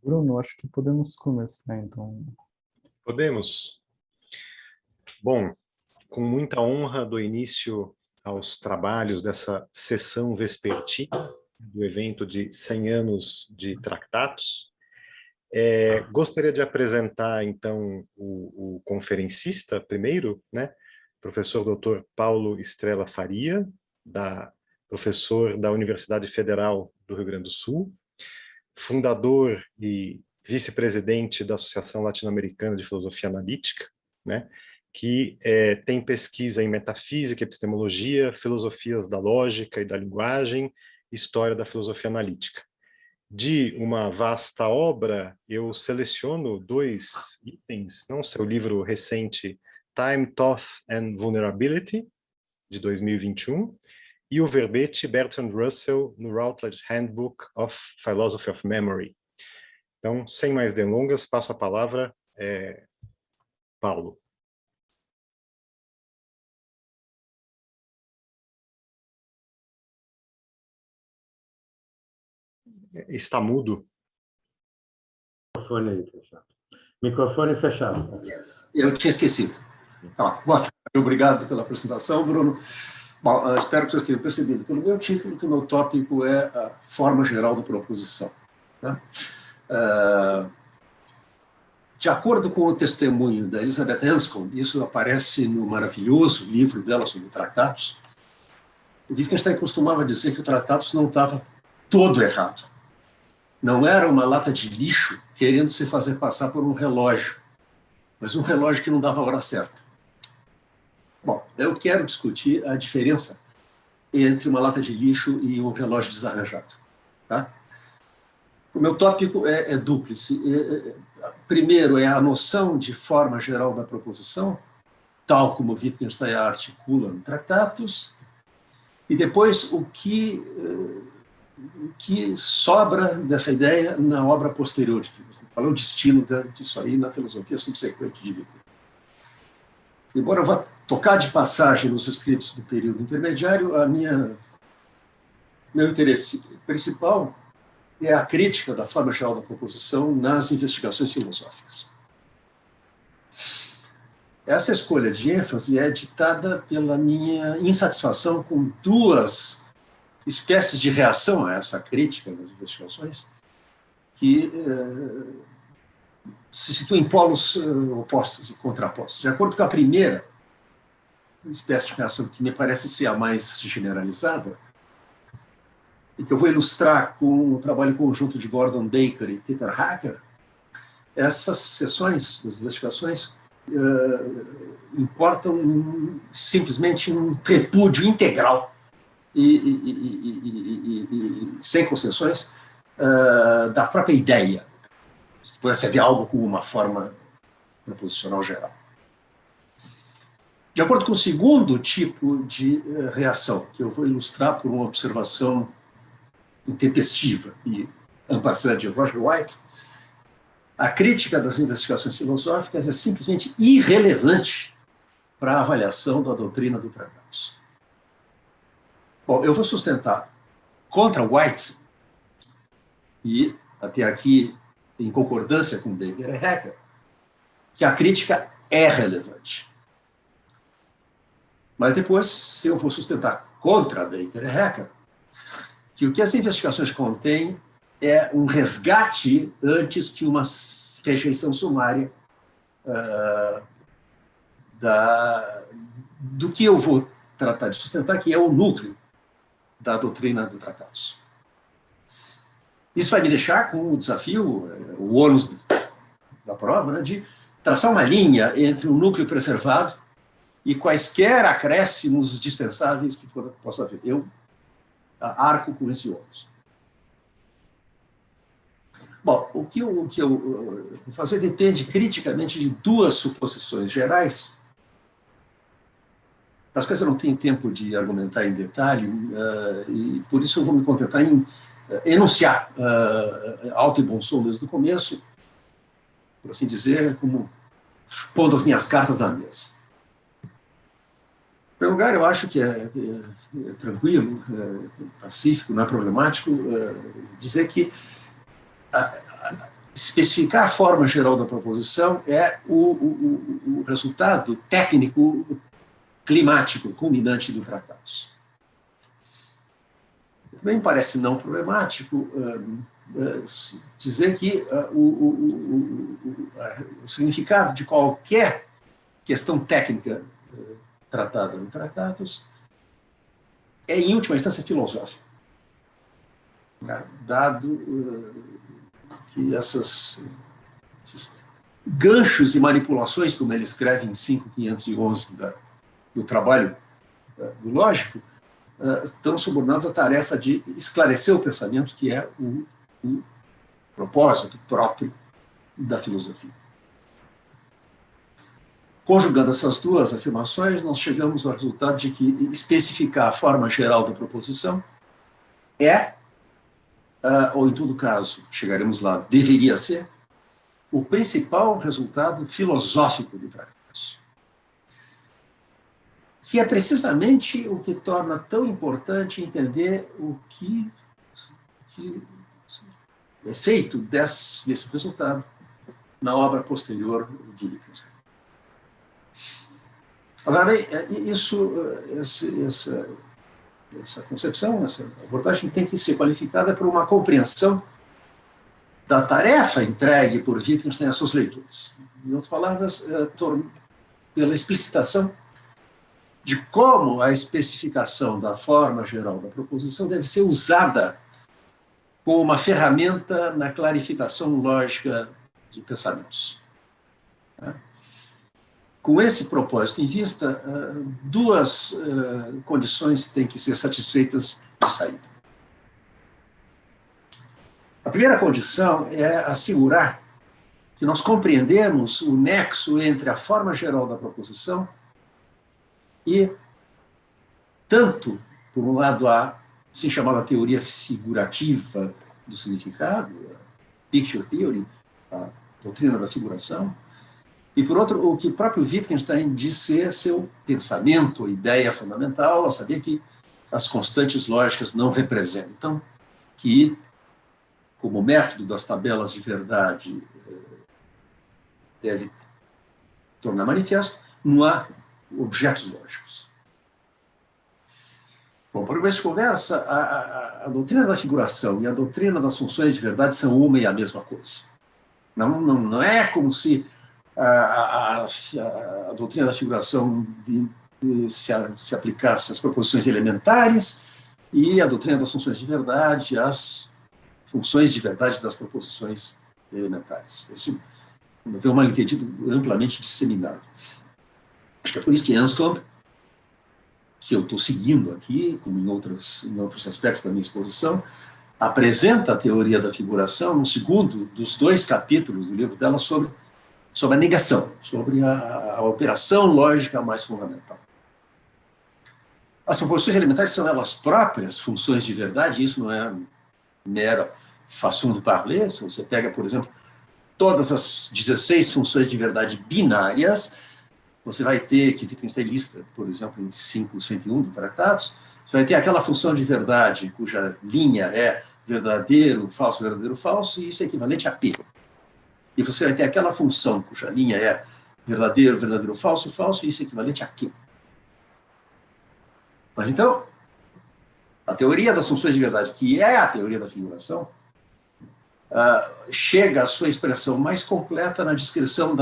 Bruno, acho que podemos começar, então. Podemos. Bom, com muita honra dou início aos trabalhos dessa sessão vespertina do evento de 100 anos de Tractatus. Gostaria de apresentar, então, o conferencista primeiro, né? Professor Dr. Paulo Estrela Faria, professor da Universidade Federal do Rio Grande do Sul, fundador e vice-presidente da Associação Latino-Americana de Filosofia Analítica, né, que tem pesquisa em metafísica, epistemologia, filosofias da lógica e da linguagem, história da filosofia analítica. De uma vasta obra, eu seleciono 2 itens, não seu livro recente, Time, Thought and Vulnerability, de 2021, e o verbete Bertrand Russell no Routledge Handbook of Philosophy of Memory. Então, sem mais delongas, passo a palavra Paulo. Está mudo. Microfone fechado. Microfone fechado. Eu tinha esquecido. Ótimo. Obrigado pela apresentação, Bruno. Bom, espero que vocês tenham percebido pelo meu título que o meu tópico é a forma geral da proposição. Né? De acordo com o testemunho da Elizabeth Anscombe, isso aparece no maravilhoso livro dela sobre Tractatus, Wittgenstein costumava dizer que o Tractatus não estava todo errado. Não era uma lata de lixo querendo se fazer passar por um relógio, mas um relógio que não dava a hora certa. Bom, eu quero discutir a diferença entre uma lata de lixo e um relógio desarranjado. Tá? O meu tópico é dúplice. Primeiro é a noção de forma geral da proposição, tal como Wittgenstein a articula no Tractatus, e depois o que sobra dessa ideia na obra posterior de Wittgenstein. Qual é o destino disso aí na filosofia subsequente de Wittgenstein. Embora eu vá tocar de passagem nos escritos do período intermediário, meu interesse principal é a crítica da forma geral da proposição nas investigações filosóficas. Essa escolha de ênfase é ditada pela minha insatisfação com 2 espécies de reação a essa crítica das investigações que se situam em polos opostos e contrapostos. De acordo com a primeira espécie de reação, que me parece ser a mais generalizada, e que eu vou ilustrar com o trabalho conjunto de Gordon Baker e Peter Hacker, essas sessões das investigações importam simplesmente um repúdio integral e sem concessões da própria ideia. Se pudesse haver algo com uma forma proposicional geral. De acordo com o segundo tipo de reação, que eu vou ilustrar por uma observação intempestiva e en passant de Roger White, a crítica das investigações filosóficas é simplesmente irrelevante para a avaliação da doutrina do Tractatus. Bom, eu vou sustentar contra White, e até aqui em concordância com Baker e Hacker, que a crítica é relevante. Mas depois eu vou sustentar contra Baker e Hacker que o que as investigações contêm é um resgate antes que uma rejeição sumária do que eu vou tratar de sustentar, que é o núcleo da doutrina do Tractatus. Isso vai me deixar com o desafio, o ônus da prova, né, de traçar uma linha entre o núcleo preservado e quaisquer acréscimos dispensáveis que possa haver. Eu arco com esse ônus. Bom, o que eu vou fazer depende criticamente de 2 suposições gerais, das quais eu não tenho tempo de argumentar em detalhe, e por isso eu vou me contentar em enunciar alto e bom som desde o começo, por assim dizer, como pondo as minhas cartas na mesa. Em primeiro lugar, eu acho que é tranquilo, pacífico, não é problemático dizer que especificar a forma geral da proposição é o resultado técnico climático culminante do Tratados. Também parece não problemático dizer que o significado de qualquer questão técnica tratada no Tratados é, em última instância, filosófico, dado que esses ganchos e manipulações, como ele escreve em 5.511 do trabalho do lógico, estão subordinados à tarefa de esclarecer o pensamento, que é o propósito próprio da filosofia. Conjugando essas duas afirmações, nós chegamos ao resultado de que especificar a forma geral da proposição é, ou em todo caso, chegaremos lá, deveria ser, o principal resultado filosófico do Tratados, que é precisamente o que torna tão importante entender o que é feito desse resultado na obra posterior de Wittgenstein. Agora, bem, essa concepção, essa abordagem tem que ser qualificada por uma compreensão da tarefa entregue por Wittgenstein a seus leitores. Em outras palavras, pela explicitação de como a especificação da forma geral da proposição deve ser usada como uma ferramenta na clarificação lógica de pensamentos. Com esse propósito em vista, duas condições têm que ser satisfeitas de saída. A primeira condição é assegurar que nós compreendemos o nexo entre a forma geral da proposição e, tanto, por um lado, a assim chamada teoria figurativa do significado, a picture theory, a doutrina da figuração, e, por outro, o que o próprio Wittgenstein diz ser seu pensamento, ideia fundamental, a saber que as constantes lógicas não representam. Então, que, como método das tabelas de verdade deve tornar manifesto, não há objetos lógicos. Bom, para começo de conversa, a doutrina da figuração e a doutrina das funções de verdade são uma e a mesma coisa. Não é como se a doutrina da figuração se aplicasse às proposições elementares e a doutrina das funções de verdade às funções de verdade das proposições elementares. Esse é um mal-entendido amplamente disseminado. Acho que é por isso que Anscombe, que eu estou seguindo aqui, como em outros aspectos da minha exposição, apresenta a teoria da figuração no segundo dos 2 capítulos do livro dela sobre a negação, sobre a operação lógica mais fundamental. As proposições elementares são elas próprias funções de verdade, isso não é mera façon de parler. Se você pega, por exemplo, todas as 16 funções de verdade binárias, você vai ter, que Wittgenstein lista, por exemplo, em 5.101 do Tratados, você vai ter aquela função de verdade cuja linha é verdadeiro, falso, e isso é equivalente a P. E você vai ter aquela função cuja linha é verdadeiro, falso, e isso é equivalente a Q. Mas então, a teoria das funções de verdade, que é a teoria da figuração, chega à sua expressão mais completa na descrição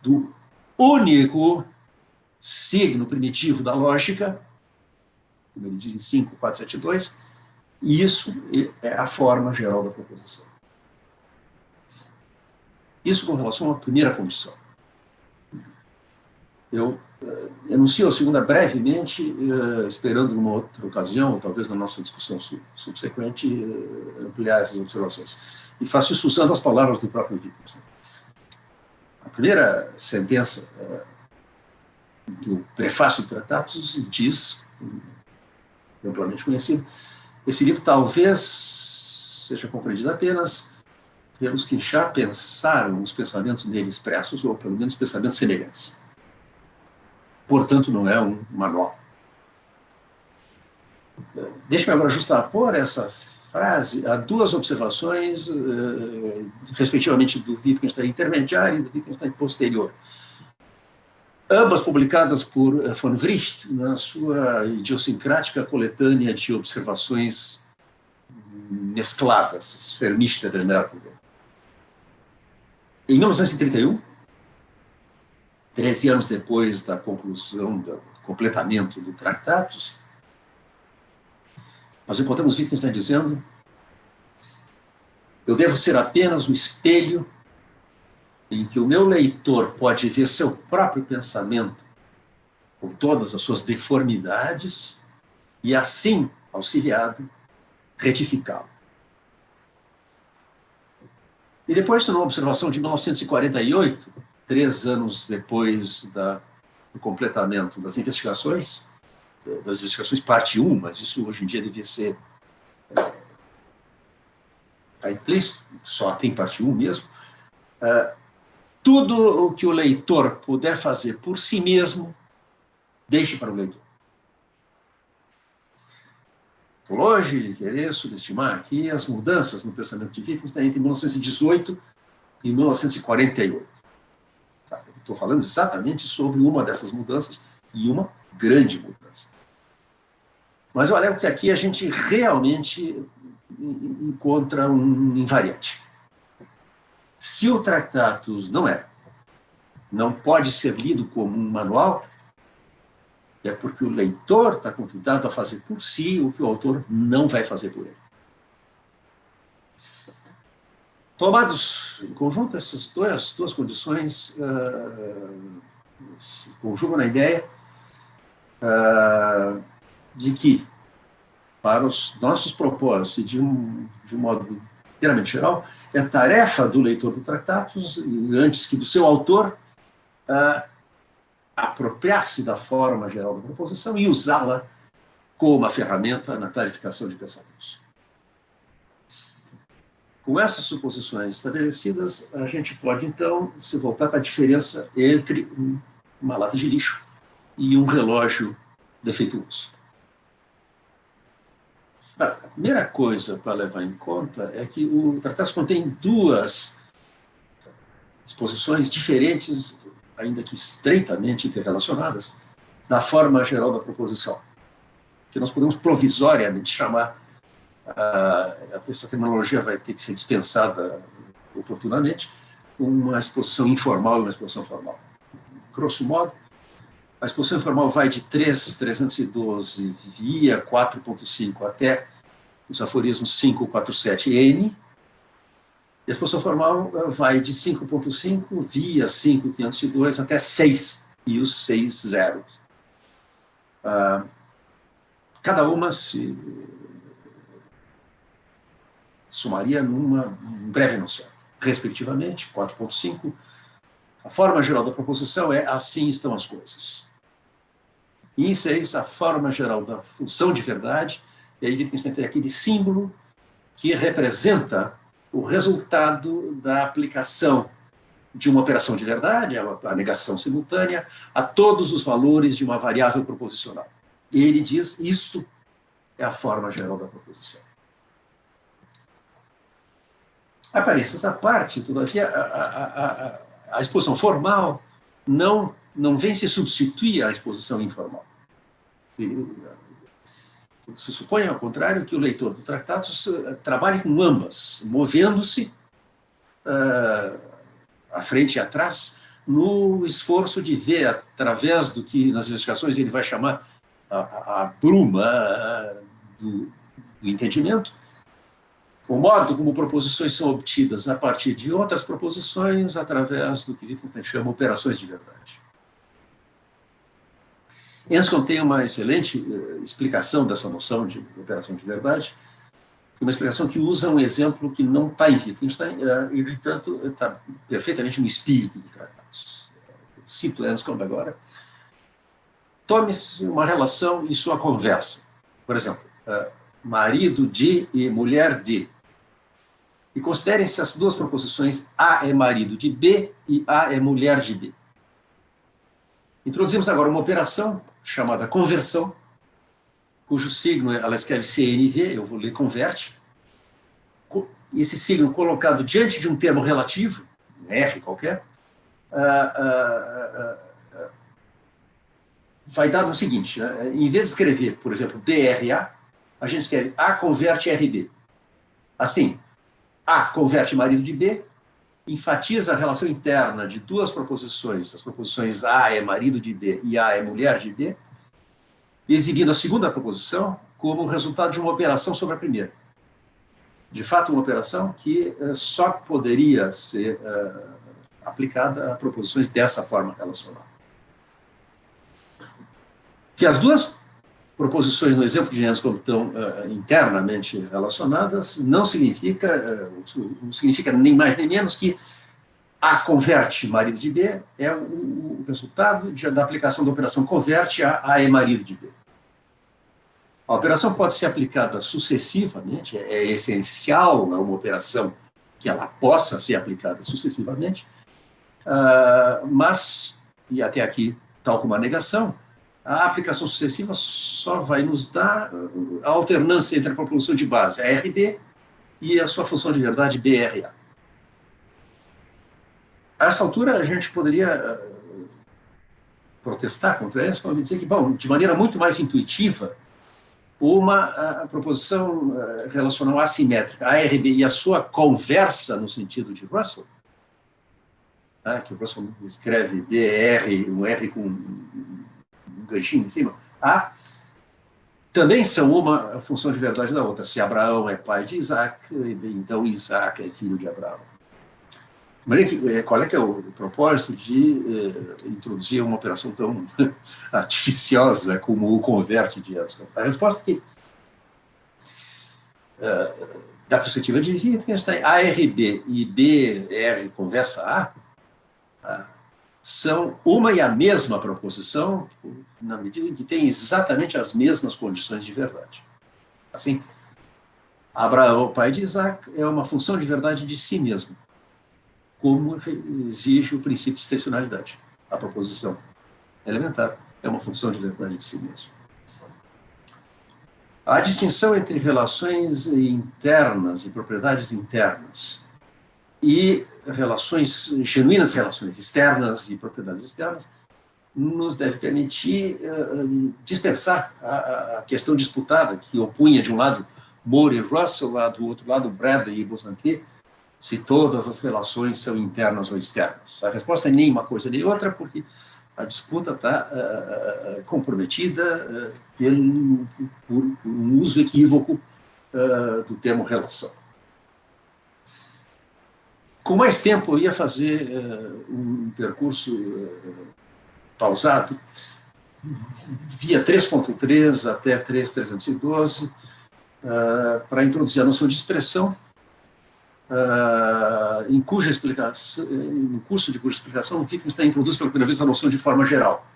do único signo primitivo da lógica, como ele diz em 5.472, e isso é a forma geral da proposição. Isso com relação à primeira condição. Eu enuncio a segunda brevemente, esperando numa outra ocasião, ou talvez na nossa discussão subsequente, ampliar essas observações. E faço isso usando as palavras do próprio Wittgenstein. A primeira sentença do prefácio do Tratados diz, amplamente conhecido, esse livro talvez seja compreendido apenas pelos que já pensaram os pensamentos nele expressos, ou pelo menos pensamentos semelhantes. Portanto, não é um manual. Deixe-me agora justapor essa frase, há duas observações, respectivamente do Wittgenstein intermediário e do Wittgenstein posterior, ambas publicadas por von Wright na sua idiosincrática coletânea de observações mescladas, Vernichtere Merkungen. Em 1931, 13 anos depois da conclusão, do completamento do Tratatus, nós encontramos Wittgenstein dizendo: eu devo ser apenas o espelho em que o meu leitor pode ver seu próprio pensamento com todas as suas deformidades e, assim, auxiliado, retificá-lo. E depois, numa observação de 1948, 3 anos depois do completamento das investigações parte 1, mas isso hoje em dia devia ser implícito, só tem parte 1 mesmo, tudo o que o leitor puder fazer por si mesmo, deixe para o leitor. Longe de querer subestimar aqui as mudanças no pensamento de Wittgenstein entre 1918 e 1948. Estou falando exatamente sobre uma dessas mudanças, e uma grande mudança. Mas olha que aqui a gente realmente encontra um invariante. Se o Tratatus não pode ser lido como um manual, é porque o leitor está convidado a fazer por si o que o autor não vai fazer por ele. Tomados em conjunto, essas duas condições se conjugam na ideia de que, para os nossos propósitos e de um modo inteiramente geral, é tarefa do leitor do Tratatus, antes que do seu autor, apropriar-se da forma geral da proposição e usá-la como uma ferramenta na clarificação de pensamentos. Com essas suposições estabelecidas, a gente pode, então, se voltar para a diferença entre uma lata de lixo e um relógio defeituoso. A primeira coisa para levar em conta é que o Tratatus contém duas exposições diferentes, ainda que estreitamente interrelacionadas, da forma geral da proposição, que nós podemos provisoriamente chamar, essa terminologia vai ter que ser dispensada oportunamente, uma exposição informal e uma exposição formal. Grosso modo, a exposição informal vai de 312 via 4.5 até os aforismos 547N, e a exposição formal vai de 5.5 via 5.502 até 6 e os 6 zeros. Cada uma se somaria num breve enunciado. Respectivamente, 4.5, a forma geral da proposição é assim estão as coisas. E em 6, a forma geral da função de verdade, e aí Wittgenstein tem aquele símbolo que representa o resultado da aplicação de uma operação de verdade, a negação simultânea, a todos os valores de uma variável proposicional. E ele diz, isto é a forma geral da proposição. Aparências à parte, todavia, a exposição formal não vem se substituir à exposição informal. Se supõe, ao contrário, que o leitor do Tratatus trabalhe com ambas, movendo-se à frente e atrás, no esforço de ver, através do que nas investigações ele vai chamar a bruma do entendimento, o modo como proposições são obtidas a partir de outras proposições, através do que Wittgenstein chama operações de verdade. Enscombe tem uma excelente explicação dessa noção de operação de verdade, uma explicação que usa um exemplo que não está em Wittgenstein, e, no entanto, está perfeitamente no espírito do Tratatus. Eu cito Enscombe agora. Tome-se uma relação em sua conversa. Por exemplo, marido de e mulher de. E considerem-se as duas proposições A é marido de B e A é mulher de B. Introduzimos agora uma operação chamada conversão, cujo signo ela escreve CNV, eu vou ler converte, esse signo colocado diante de um termo relativo, R qualquer, vai dar o seguinte, né? Em vez de escrever, por exemplo, BRA, a gente escreve A converte RB. Assim, A converte marido de B, enfatiza a relação interna de duas proposições, as proposições A é marido de B e A é mulher de B, exibindo a segunda proposição como resultado de uma operação sobre a primeira. De fato, uma operação que só poderia ser aplicada a proposições dessa forma relacional. Que as duas proposições no exemplo de Anscombe estão internamente relacionadas não significa nem mais nem menos que A converte marido de B é o resultado da aplicação da operação converte a A é marido de B. A operação pode ser aplicada sucessivamente, é essencial a uma operação que ela possa ser aplicada sucessivamente, mas, e até aqui, tal como a negação, a aplicação sucessiva só vai nos dar a alternância entre a proposição de base, a RB, e a sua função de verdade, BRA. A essa altura, a gente poderia protestar contra isso, e dizer que, bom, de maneira muito mais intuitiva, uma proposição relacional assimétrica, a RB e a sua conversa no sentido de Russell, que o Russell escreve BR, um R com um ganchinho em cima, A, também são uma função de verdade da outra. Se Abraão é pai de Isaac, então Isaac é filho de Abraão. Qual é que é o propósito de introduzir uma operação tão artificiosa como o converte de Anscombe? A resposta é que, da perspectiva de Wittgenstein, ARB e BR conversa A são uma e a mesma proposição, na medida em que têm exatamente as mesmas condições de verdade. Assim, Abraão, pai de Isaac, é uma função de verdade de si mesmo, como exige o princípio de extensionalidade. A proposição elementar é uma função de verdade de si mesmo. A distinção entre relações internas e propriedades internas e genuínas relações externas e propriedades externas nos deve permitir dispensar a questão disputada que opunha de um lado Moore e Russell, do outro lado Bradley e Bosanquet, se todas as relações são internas ou externas. A resposta é nem uma coisa nem outra, porque a disputa está comprometida por um uso equívoco do termo relação. Com mais tempo, eu ia fazer um percurso pausado, via 3.3 até 3.312, para introduzir a noção de expressão, no curso de cuja explicação, o Wittgenstein introduz pela primeira vez a noção de forma geral.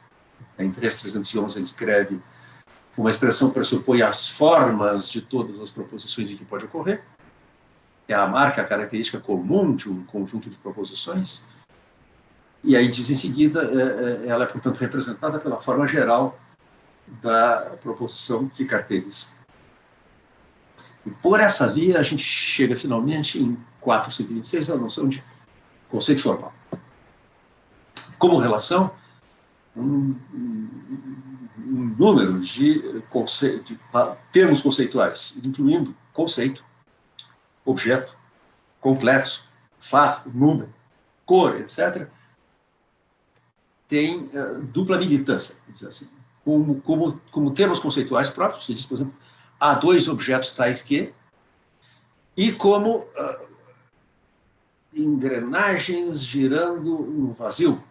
Em 3.311 ele escreve: uma expressão pressupõe as formas de todas as proposições em que pode ocorrer. É a marca, a característica comum de um conjunto de proposições. E aí diz em seguida, ela é, portanto, representada pela forma geral da proposição que caracteriza. E por essa via, a gente chega finalmente em 426 a noção de conceito formal. Como relação, um número de termos conceituais, incluindo conceito, objeto, complexo, fato, número, cor, etc., tem dupla militância, dizer assim. Como termos conceituais próprios, se diz, por exemplo, há dois objetos tais que, e como engrenagens girando no vazio,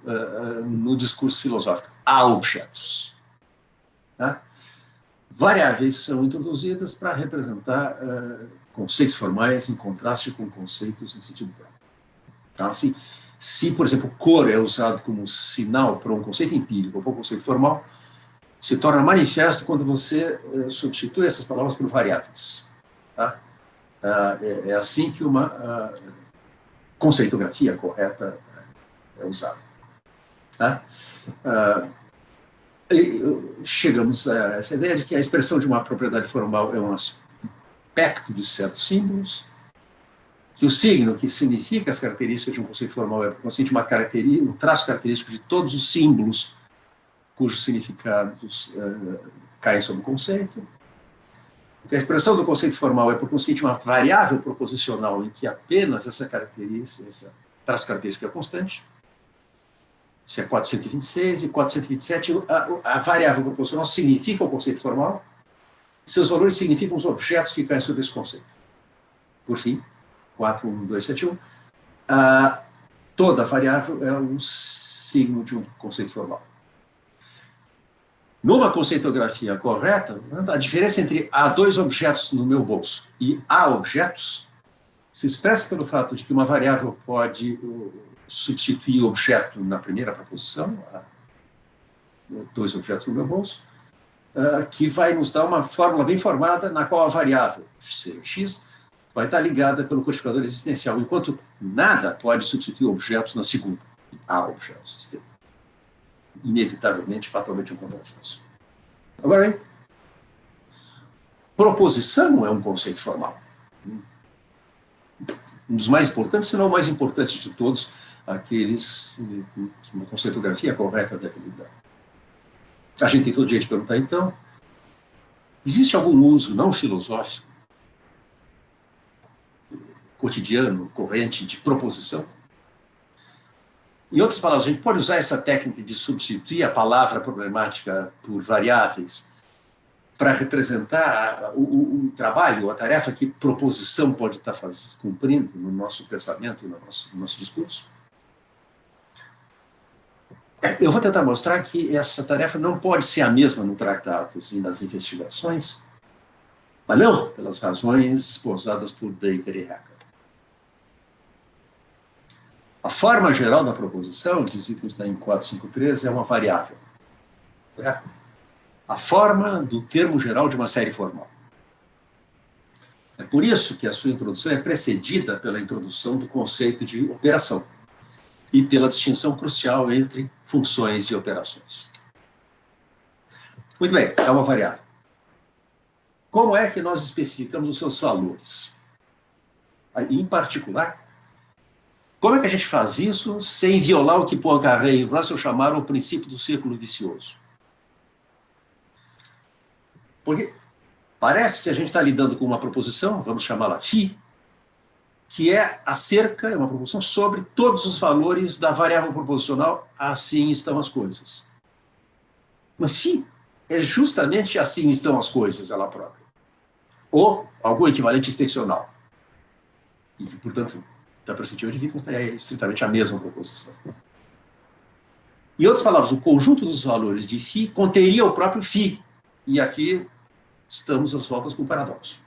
no discurso filosófico. Há objetos. Tá? Variáveis são introduzidas para representar conceitos formais em contraste com conceitos em sentido próprio. Tá? Assim, se, por exemplo, cor é usado como sinal para um conceito empírico ou para um conceito formal, se torna manifesto quando você substitui essas palavras por variáveis. Tá? É assim que uma conceitografia correta é usada. Tá? Chegamos a essa ideia de que a expressão de uma propriedade formal é um aspecto de certos símbolos, que o signo que significa as características de um conceito formal é consciente um traço característico de todos os símbolos cujos significados caem sobre o conceito. A expressão do conceito formal é, por conseguinte, uma variável proposicional em que apenas essa característica, esse traço característico é constante. Isso é 426 e 427. A variável proposicional significa o conceito formal. E seus valores significam os objetos que caem sobre esse conceito. Por fim, 41271, toda variável é um signo de um conceito formal. Numa conceitografia correta, a diferença entre há dois objetos no meu bolso e há objetos se expressa pelo fato de que uma variável pode substituir o objeto na primeira proposição, há dois objetos no meu bolso, que vai nos dar uma fórmula bem formada na qual a variável x vai estar ligada pelo codificador existencial, enquanto nada pode substituir objetos na segunda. Há objetos. Inevitavelmente, fatalmente, um contrassenso. Agora, bem, proposição é um conceito formal. Um dos mais importantes, se não o mais importante de todos, aqueles que uma conceitografia correta deve lidar. A gente tem todo jeito de perguntar, então, existe algum uso não filosófico, cotidiano, corrente, de proposição? Em outras palavras, a gente pode usar essa técnica de substituir a palavra problemática por variáveis para representar o trabalho, a tarefa que proposição pode estar cumprindo no nosso pensamento, no nosso discurso? Eu vou tentar mostrar que essa tarefa não pode ser a mesma no tratados e nas investigações, mas não pelas razões esposadas por Baker e Hacker. A forma geral da proposição, diz Wittgenstein em 453, é uma variável. É a forma do termo geral de uma série formal. É por isso que a sua introdução é precedida pela introdução do conceito de operação e pela distinção crucial entre funções e operações. Muito bem, é uma variável. Como é que nós especificamos os seus valores? Em particular, como é que a gente faz isso sem violar o que Poincaré e Russell chamaram o princípio do círculo vicioso? Porque parece que a gente está lidando com uma proposição, vamos chamá-la φ, que é acerca, é uma proposição sobre todos os valores da variável proposicional, assim estão as coisas. Mas φ é justamente assim estão as coisas, ela própria. Ou algum equivalente extensional. E, portanto, da perspectiva de Wittgenstein, é estritamente a mesma proposição. Em outras palavras, o conjunto dos valores de φ conteria o próprio φ. E aqui estamos às voltas com o paradoxo.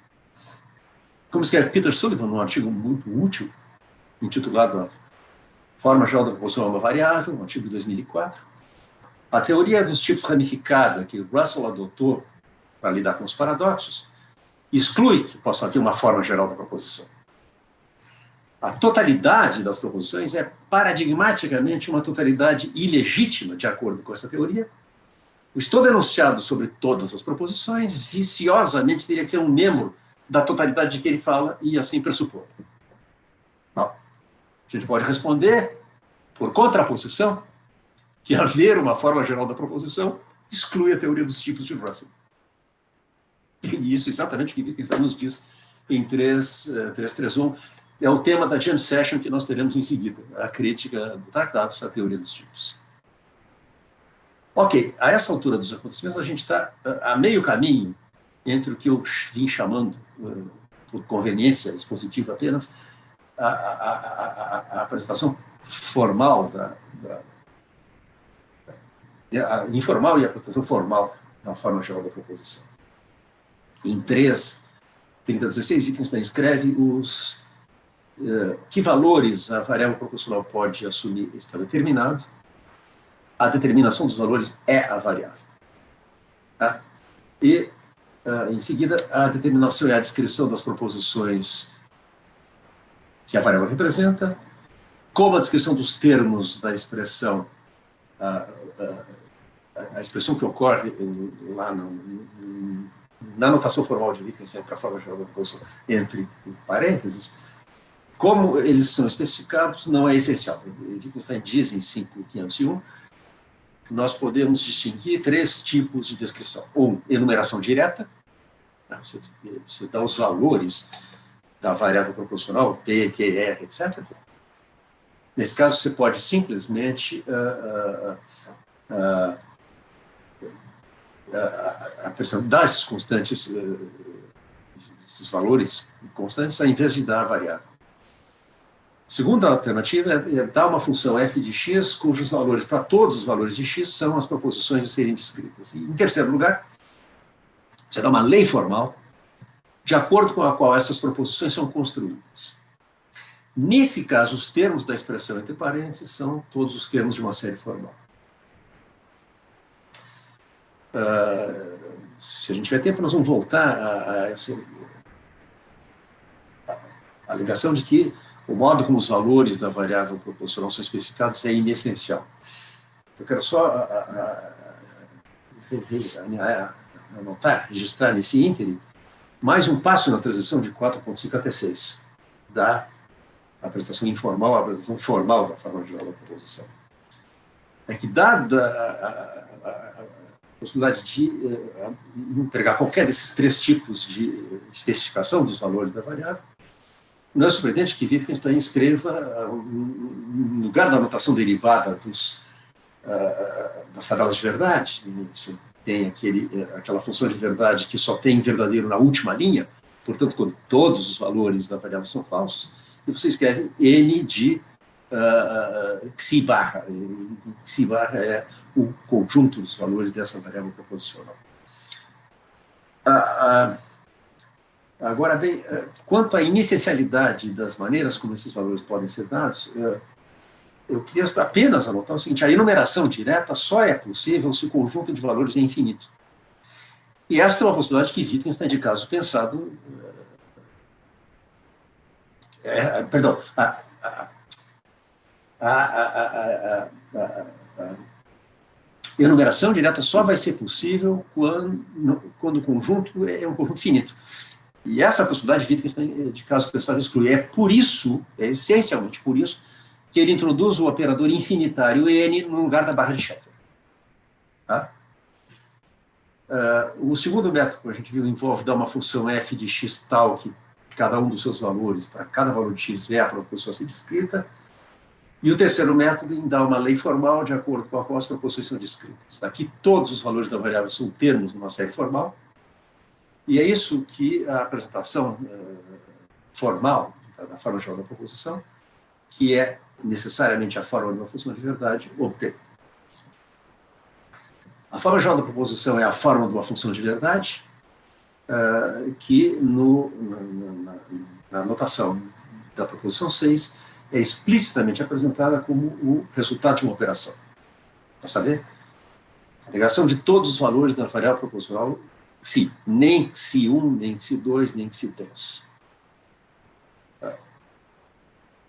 Como escreve Peter Sullivan, num artigo muito útil, intitulado A Forma Geral da Proposição a uma Variável, um artigo de 2004, a teoria dos tipos ramificada que Russell adotou para lidar com os paradoxos exclui que possa haver uma forma geral da proposição. A totalidade das proposições é paradigmaticamente uma totalidade ilegítima, de acordo com essa teoria. O todo enunciado sobre todas as proposições viciosamente teria que ser um membro da totalidade de que ele fala e assim pressupor. Não. A gente pode responder, por contraposição, que haver uma forma geral da proposição exclui a teoria dos tipos de Russell. E isso é exatamente o que Wittgenstein nos diz em 331. É o tema da Jam Session que nós teremos em seguida, a crítica do tratado, a teoria dos tipos. Ok, a essa altura dos acontecimentos, a gente está a meio caminho entre o que eu vim chamando, por conveniência expositiva apenas, a apresentação formal, a informal e a apresentação formal da forma geral da proposição. Em 3.3016, Wittgenstein escreve que valores a variável proposicional pode assumir está determinado. A determinação dos valores é a variável. Tá? E, em seguida, a determinação é a descrição das proposições que a variável representa, como a descrição dos termos da expressão, a expressão que ocorre lá na notação formal de Wittgenstein para a forma geral da proposição, entre parênteses, Como eles são especificados, não é essencial. Wittgenstein diz em 5.501 que nós podemos distinguir 3 tipos de descrição. Enumeração direta, você dá os valores da variável proporcional, P, Q, R, etc. Nesse caso, você pode simplesmente apresentar esses constantes, esses valores constantes, ao invés de dar a variável. A segunda alternativa é dar uma função f de x, cujos valores, para todos os valores de x, são as proposições a serem descritas. E, em terceiro lugar, você dá uma lei formal, de acordo com a qual essas proposições são construídas. Nesse caso, os termos da expressão entre parênteses são todos os termos de uma série formal. Se a gente tiver tempo, nós vamos voltar a essa alegação de que o modo como os valores da variável proporcional são especificados é inessencial. Eu quero só anotar, registrar nesse ínterim, mais um passo na transição de 4.5 até 6, da apresentação informal à apresentação formal da forma geral da proposição. É que, dada a possibilidade de empregar qualquer desses 3 tipos de especificação dos valores da variável, não é surpreendente que Wittgenstein escreva, no lugar da anotação derivada das tabelas de verdade, você tem aquela função de verdade que só tem verdadeiro na última linha, portanto, quando todos os valores da variável são falsos, e você escreve n de xi barra. Xi barra é o conjunto dos valores dessa variável proposicional. Agora, bem, quanto à inessencialidade das maneiras como esses valores podem ser dados, eu queria apenas anotar o seguinte: a enumeração direta só é possível se o conjunto de valores é infinito. E esta é uma possibilidade que Wittgenstein, de caso pensado, perdão, a enumeração direta só vai ser possível quando o conjunto é um conjunto finito. E essa possibilidade Wittgenstein, de caso pensado, exclui. É por isso, é essencialmente por isso, que ele introduz o operador infinitário n no lugar da barra de Sheffer. Tá? O segundo método que a gente viu envolve dar uma função f de x tal que cada um dos seus valores, para cada valor de x é a proposição a ser descrita. E o terceiro método em dar uma lei formal de acordo com a qual as proposições são descritas. Aqui todos os valores da variável são termos numa série formal, e é isso que a apresentação formal da forma geral da proposição, que é necessariamente a forma de uma função de verdade, obtém. A forma geral da proposição é a forma de uma função de verdade, que na notação da proposição 6 é explicitamente apresentada como o resultado de uma operação. Para saber, a negação de todos os valores da variável proposicional xi, nem xi1, nem xi2, nem xi3.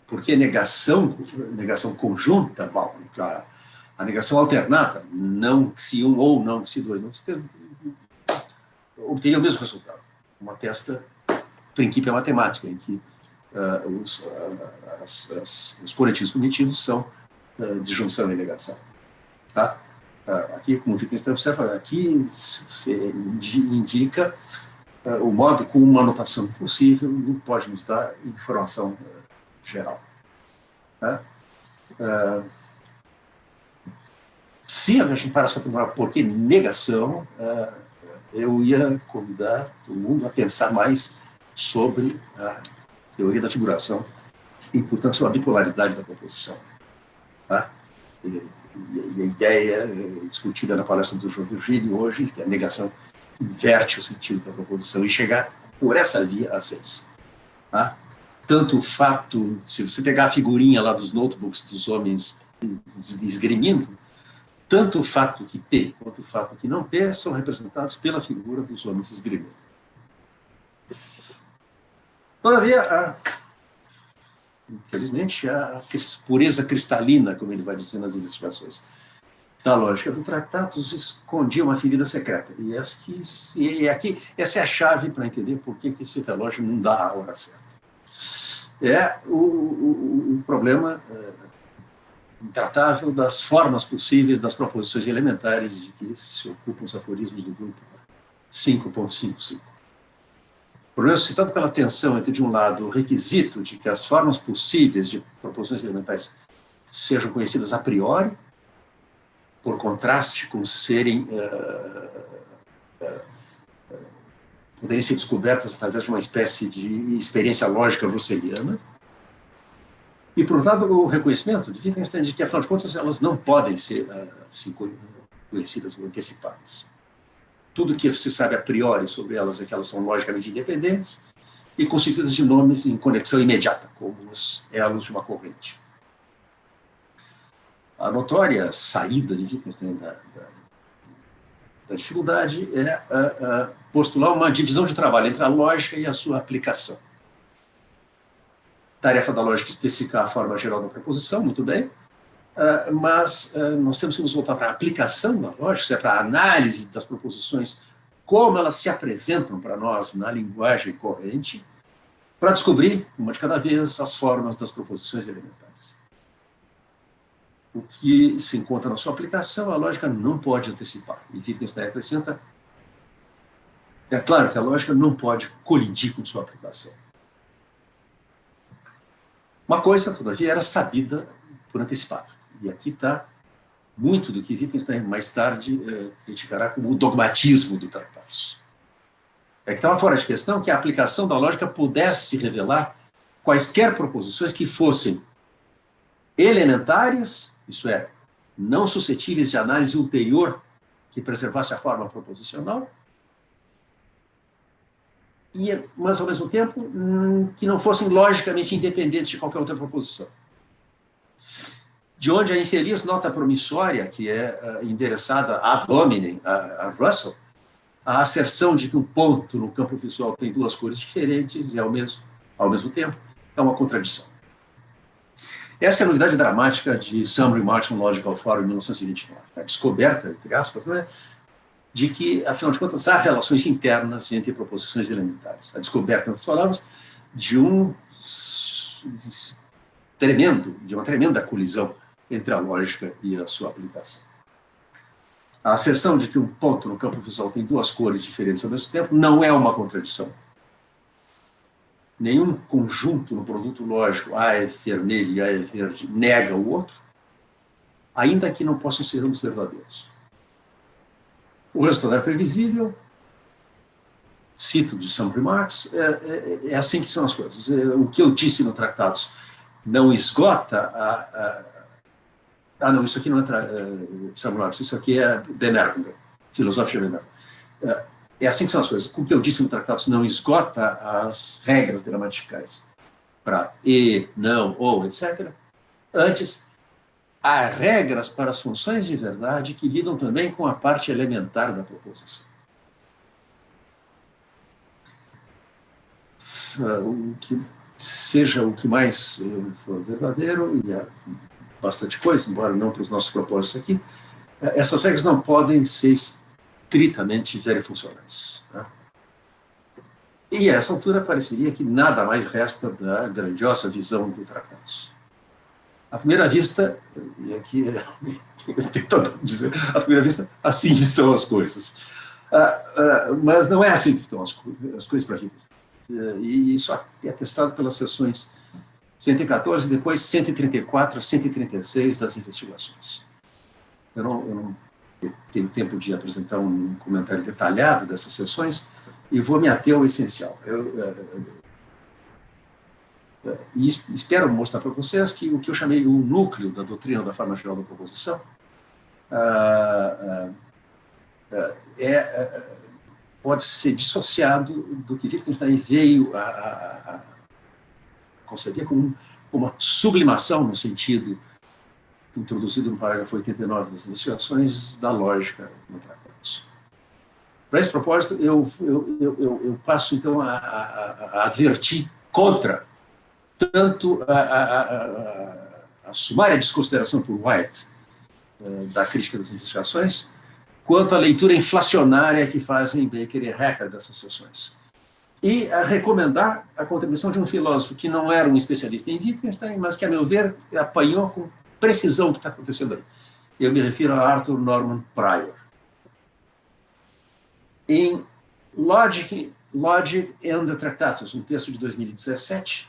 Porque negação conjunta, a negação alternada, não xi1 ou não xi2, não, obteria o mesmo resultado. Uma testa princípio matemática, em que os coletivos primitivos são disjunção e negação. Tá? Aqui, como o Wittgenstein observa, aqui você indica o modo como uma anotação possível pode nos dar informação geral. Tá? Se a gente parasse para perguntar por que negação, eu ia convidar todo mundo a pensar mais sobre a teoria da figuração e, portanto, sobre a bipolaridade da proposição. Tá? E a ideia discutida na palestra do João Virgílio hoje, que a negação inverte o sentido da proposição e chegar por essa via a 6. Tá? Tanto o fato, se você pegar a figurinha lá dos notebooks dos homens esgrimindo, tanto o fato que P quanto o fato que não P são representados pela figura dos homens esgrimindo. Todavia, infelizmente, a pureza cristalina, como ele vai dizer nas investigações da lógica do Tractatus, escondia uma ferida secreta. E aqui, essa é a chave para entender por que esse relógio não dá a hora certa. é o problema intratável das formas possíveis das proposições elementares de que se ocupam os aforismos do grupo 5.55. O problema é suscitado pela tensão entre, de um lado, o requisito de que as formas possíveis de proposições elementares sejam conhecidas a priori, por contraste com serem poderem ser descobertas através de uma espécie de experiência lógica russeliana. E, por outro lado, o reconhecimento de Wittgenstein de que, afinal de contas, elas não podem ser assim, conhecidas ou antecipadas. Tudo que se sabe a priori sobre elas é que elas são logicamente independentes e constituídas de nomes em conexão imediata, como os elos de uma corrente. A notória saída de Wittgenstein da dificuldade é postular uma divisão de trabalho entre a lógica e a sua aplicação. Tarefa da lógica é especificar a forma geral da proposição, muito bem, mas nós temos que nos voltar para a aplicação da lógica, isso é, para a análise das proposições, como elas se apresentam para nós na linguagem corrente, para descobrir, uma de cada vez, as formas das proposições elementares. O que se encontra na sua aplicação, a lógica não pode antecipar. E Wittgenstein acrescenta, é claro que a lógica não pode colidir com sua aplicação. Uma coisa, todavia, era sabida por antecipado. E aqui está muito do que Wittgenstein mais tarde criticará como o dogmatismo do Tratados. É que estava fora de questão que a aplicação da lógica pudesse revelar quaisquer proposições que fossem elementares, isso é, não suscetíveis de análise ulterior que preservasse a forma proposicional, mas, ao mesmo tempo, que não fossem logicamente independentes de qualquer outra proposição. De onde a infeliz nota promissória, que é endereçada ad hominem, a Russell, a asserção de que um ponto no campo visual tem duas cores diferentes e, ao mesmo tempo, é uma contradição. Essa é a novidade dramática de Some Remarks on Logical Theory, em 1929. A descoberta, entre aspas, né, de que, afinal de contas, há relações internas entre proposições elementares. A descoberta, nas palavras, de uma tremenda colisão entre a lógica e a sua aplicação. A asserção de que um ponto no campo visual tem duas cores diferentes ao mesmo tempo não é uma contradição. Nenhum conjunto no produto lógico, A é vermelho e A é verde, nega o outro, ainda que não possam ser ambos verdadeiros. O resultado é previsível, cito de Some Remarks, é assim que são as coisas. O que eu disse no Tratados não esgota não, isso aqui não é Some Remarks, isso aqui é Bemerkungen, filosofia Bemerkungen. É assim que são as coisas. O que eu disse no Tratados não esgota as regras gramaticais para e, não, ou, etc. Antes, há regras para as funções de verdade que lidam também com a parte elementar da proposição. O que seja o que mais for verdadeiro, e é bastante coisa, embora não para os nossos propósitos aqui, essas regras não podem ser estritamente verifuncionais. Né? E a essa altura pareceria que nada mais resta da grandiosa visão do Tratados. À primeira vista, e aqui eu tento dizer, à primeira vista, assim estão as coisas. Mas não é assim que estão as coisas para a vida. E isso é atestado pelas sessões 114 e depois 134 a 136 das investigações. Eu não tenho tempo de apresentar um comentário detalhado dessas sessões e vou me ater ao essencial. E espero mostrar para vocês que o que eu chamei o núcleo da doutrina da forma geral da proposição pode ser dissociado do que Wittgenstein veio a conceber como uma sublimação, no sentido introduzido no parágrafo 89 das investigações, da lógica no Tratados. Para esse propósito, eu passo, então, a advertir contra tanto a sumária desconsideração por White da crítica das investigações, quanto a leitura inflacionária que fazem Baker e Hacker dessas sessões. e a recomendar a contribuição de um filósofo que não era um especialista em Wittgenstein, mas que, a meu ver, apanhou com precisão o que está acontecendo aí. Eu me refiro a Arthur Norman Prior. Em Logic and the Tractatus, um texto de 2017,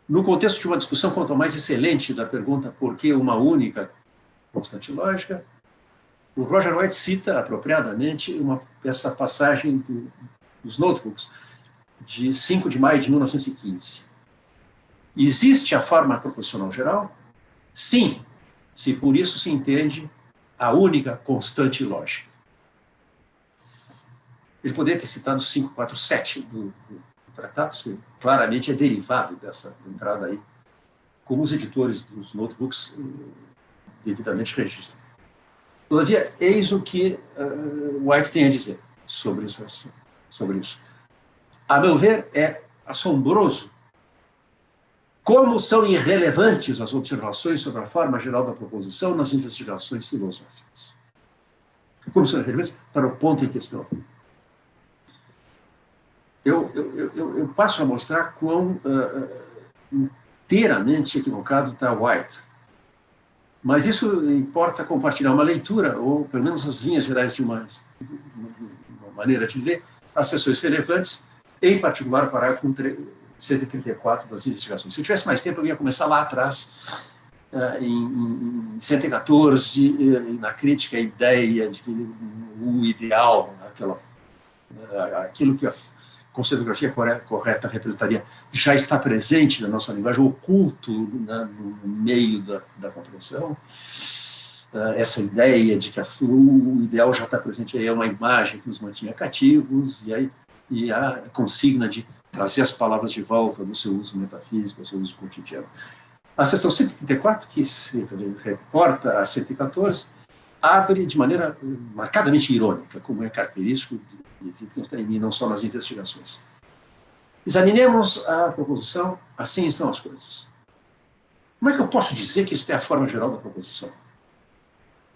no contexto de uma discussão quanto mais excelente da pergunta por que uma única constante lógica, o Roger White cita apropriadamente essa passagem dos notebooks de 5 de maio de 1915. Existe a forma proposicional geral? Sim, se por isso se entende a única constante lógica. Ele poderia ter citado 547 do tratado, que claramente é derivado dessa entrada aí, como os editores dos notebooks devidamente registram. Todavia, eis o que White tem a dizer sobre isso. A meu ver, é assombroso como são irrelevantes as observações sobre a forma geral da proposição nas investigações filosóficas. Como são irrelevantes para o ponto em questão. Eu passo a mostrar quão inteiramente equivocado está White. Mas isso importa compartilhar uma leitura, ou pelo menos as linhas gerais de uma maneira de ler, as seções relevantes, em particular o parágrafo 134 das investigações. Se eu tivesse mais tempo, eu ia começar lá atrás, em 114, na crítica à ideia de que o ideal, aquilo que a conceitografia correta representaria, já está presente na nossa linguagem, oculto no meio da compreensão. Essa ideia de que o ideal já está presente aí é uma imagem que nos mantinha cativos, e a consigna de trazer as palavras de volta do seu uso metafísico, do seu uso cotidiano. A seção 134, que se reporta a 114, abre de maneira marcadamente irônica, como é característico de Wittgenstein e não só nas investigações. Examinemos a proposição, assim estão as coisas. Como é que eu posso dizer que isso é a forma geral da proposição?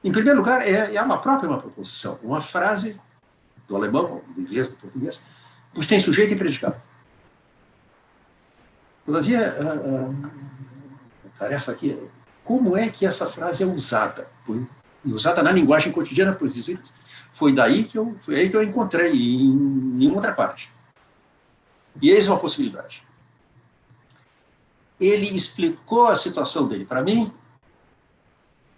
Em primeiro lugar, é uma proposição, uma frase do alemão, do inglês, do português, pois tem sujeito e predicado. Todavia, a tarefa aqui é como é que essa frase é usada? Usada na linguagem cotidiana, pois foi aí que eu encontrei, em nenhuma outra parte. E eis uma possibilidade. Ele explicou a situação dele para mim,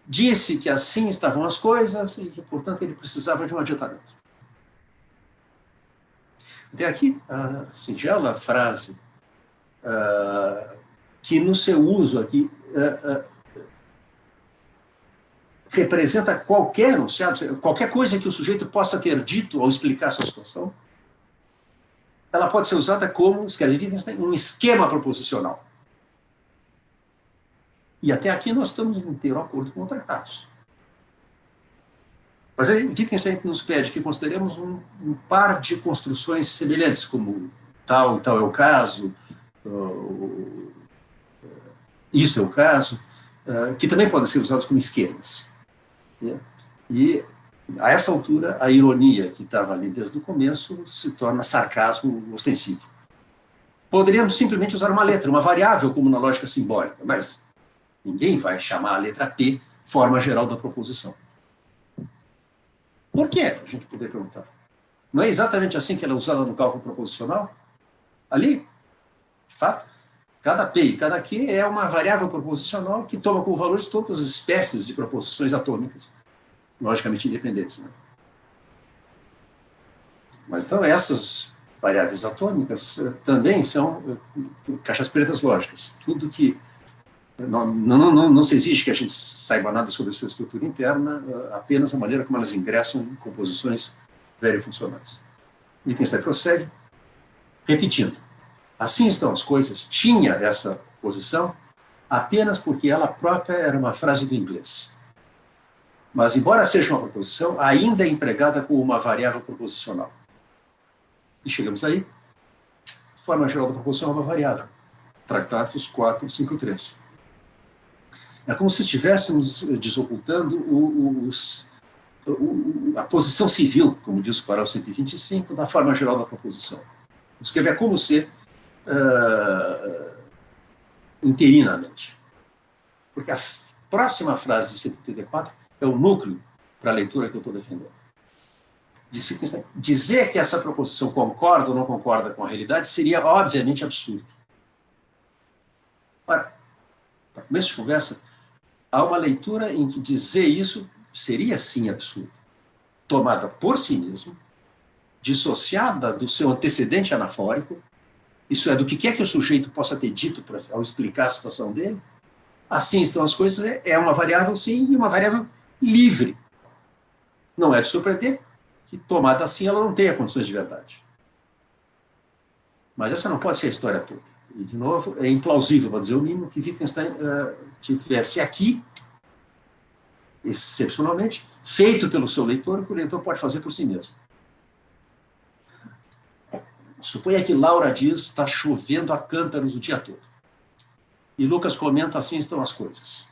disse que assim estavam as coisas e que, portanto, ele precisava de um adiantamento. Até aqui, a singela frase que, no seu uso aqui, representa qualquer enunciado, qualquer coisa que o sujeito possa ter dito ao explicar essa situação, ela pode ser usada como, escreve Wittgenstein, um esquema proposicional. E até aqui nós estamos em inteiro acordo com os tratados. Mas aí Wittgenstein nos pede que consideremos um par de construções semelhantes, como tal e tal é o caso, isso é o caso, que também podem ser usados como esquemas. E, a essa altura, a ironia que estava ali desde o começo se torna sarcasmo ostensivo. Poderíamos simplesmente usar uma letra, uma variável, como na lógica simbólica, mas ninguém vai chamar a letra P forma geral da proposição. Por quê? A gente poderia perguntar. Não é exatamente assim que ela é usada no cálculo proposicional? Ali, de fato, cada P e cada Q é uma variável proposicional que toma como valor de todas as espécies de proposições atômicas, logicamente independentes. Né? Mas então essas variáveis atômicas também são caixas pretas lógicas. Tudo que não se exige que a gente saiba nada sobre a sua estrutura interna, apenas a maneira como elas ingressam em composições verifuncionais. Wittgenstein prossegue, repetindo. Assim estão as coisas, tinha essa posição apenas porque ela própria era uma frase do inglês. Mas, embora seja uma proposição, ainda é empregada como uma variável proposicional. E chegamos aí, a forma geral da proposição é uma variável. Tractatus 453. É como se estivéssemos desocultando a posição civil, como diz o parágrafo 125, da forma geral da proposição. Escrever como ser interinamente. Porque a próxima frase de 184 é o núcleo para a leitura que eu estou defendendo. Dizer que essa proposição concorda ou não concorda com a realidade seria, obviamente, absurdo. Ora, para começo de conversa, há uma leitura em que dizer isso seria, sim, absurdo. Tomada por si mesmo, dissociada do seu antecedente anafórico, isso é, do que quer que o sujeito possa ter dito ao explicar a situação dele. Assim estão as coisas, é uma variável, sim, e uma variável livre. Não é de surpreender que, tomada assim, ela não tenha condições de verdade. Mas essa não pode ser a história toda. E, de novo, é implausível, para dizer o mínimo, que Wittgenstein tivesse aqui, excepcionalmente, feito pelo seu leitor, o que o leitor pode fazer por si mesmo. Suponha que Laura diz, está chovendo a cântaros o dia todo. E Lucas comenta, assim estão as coisas.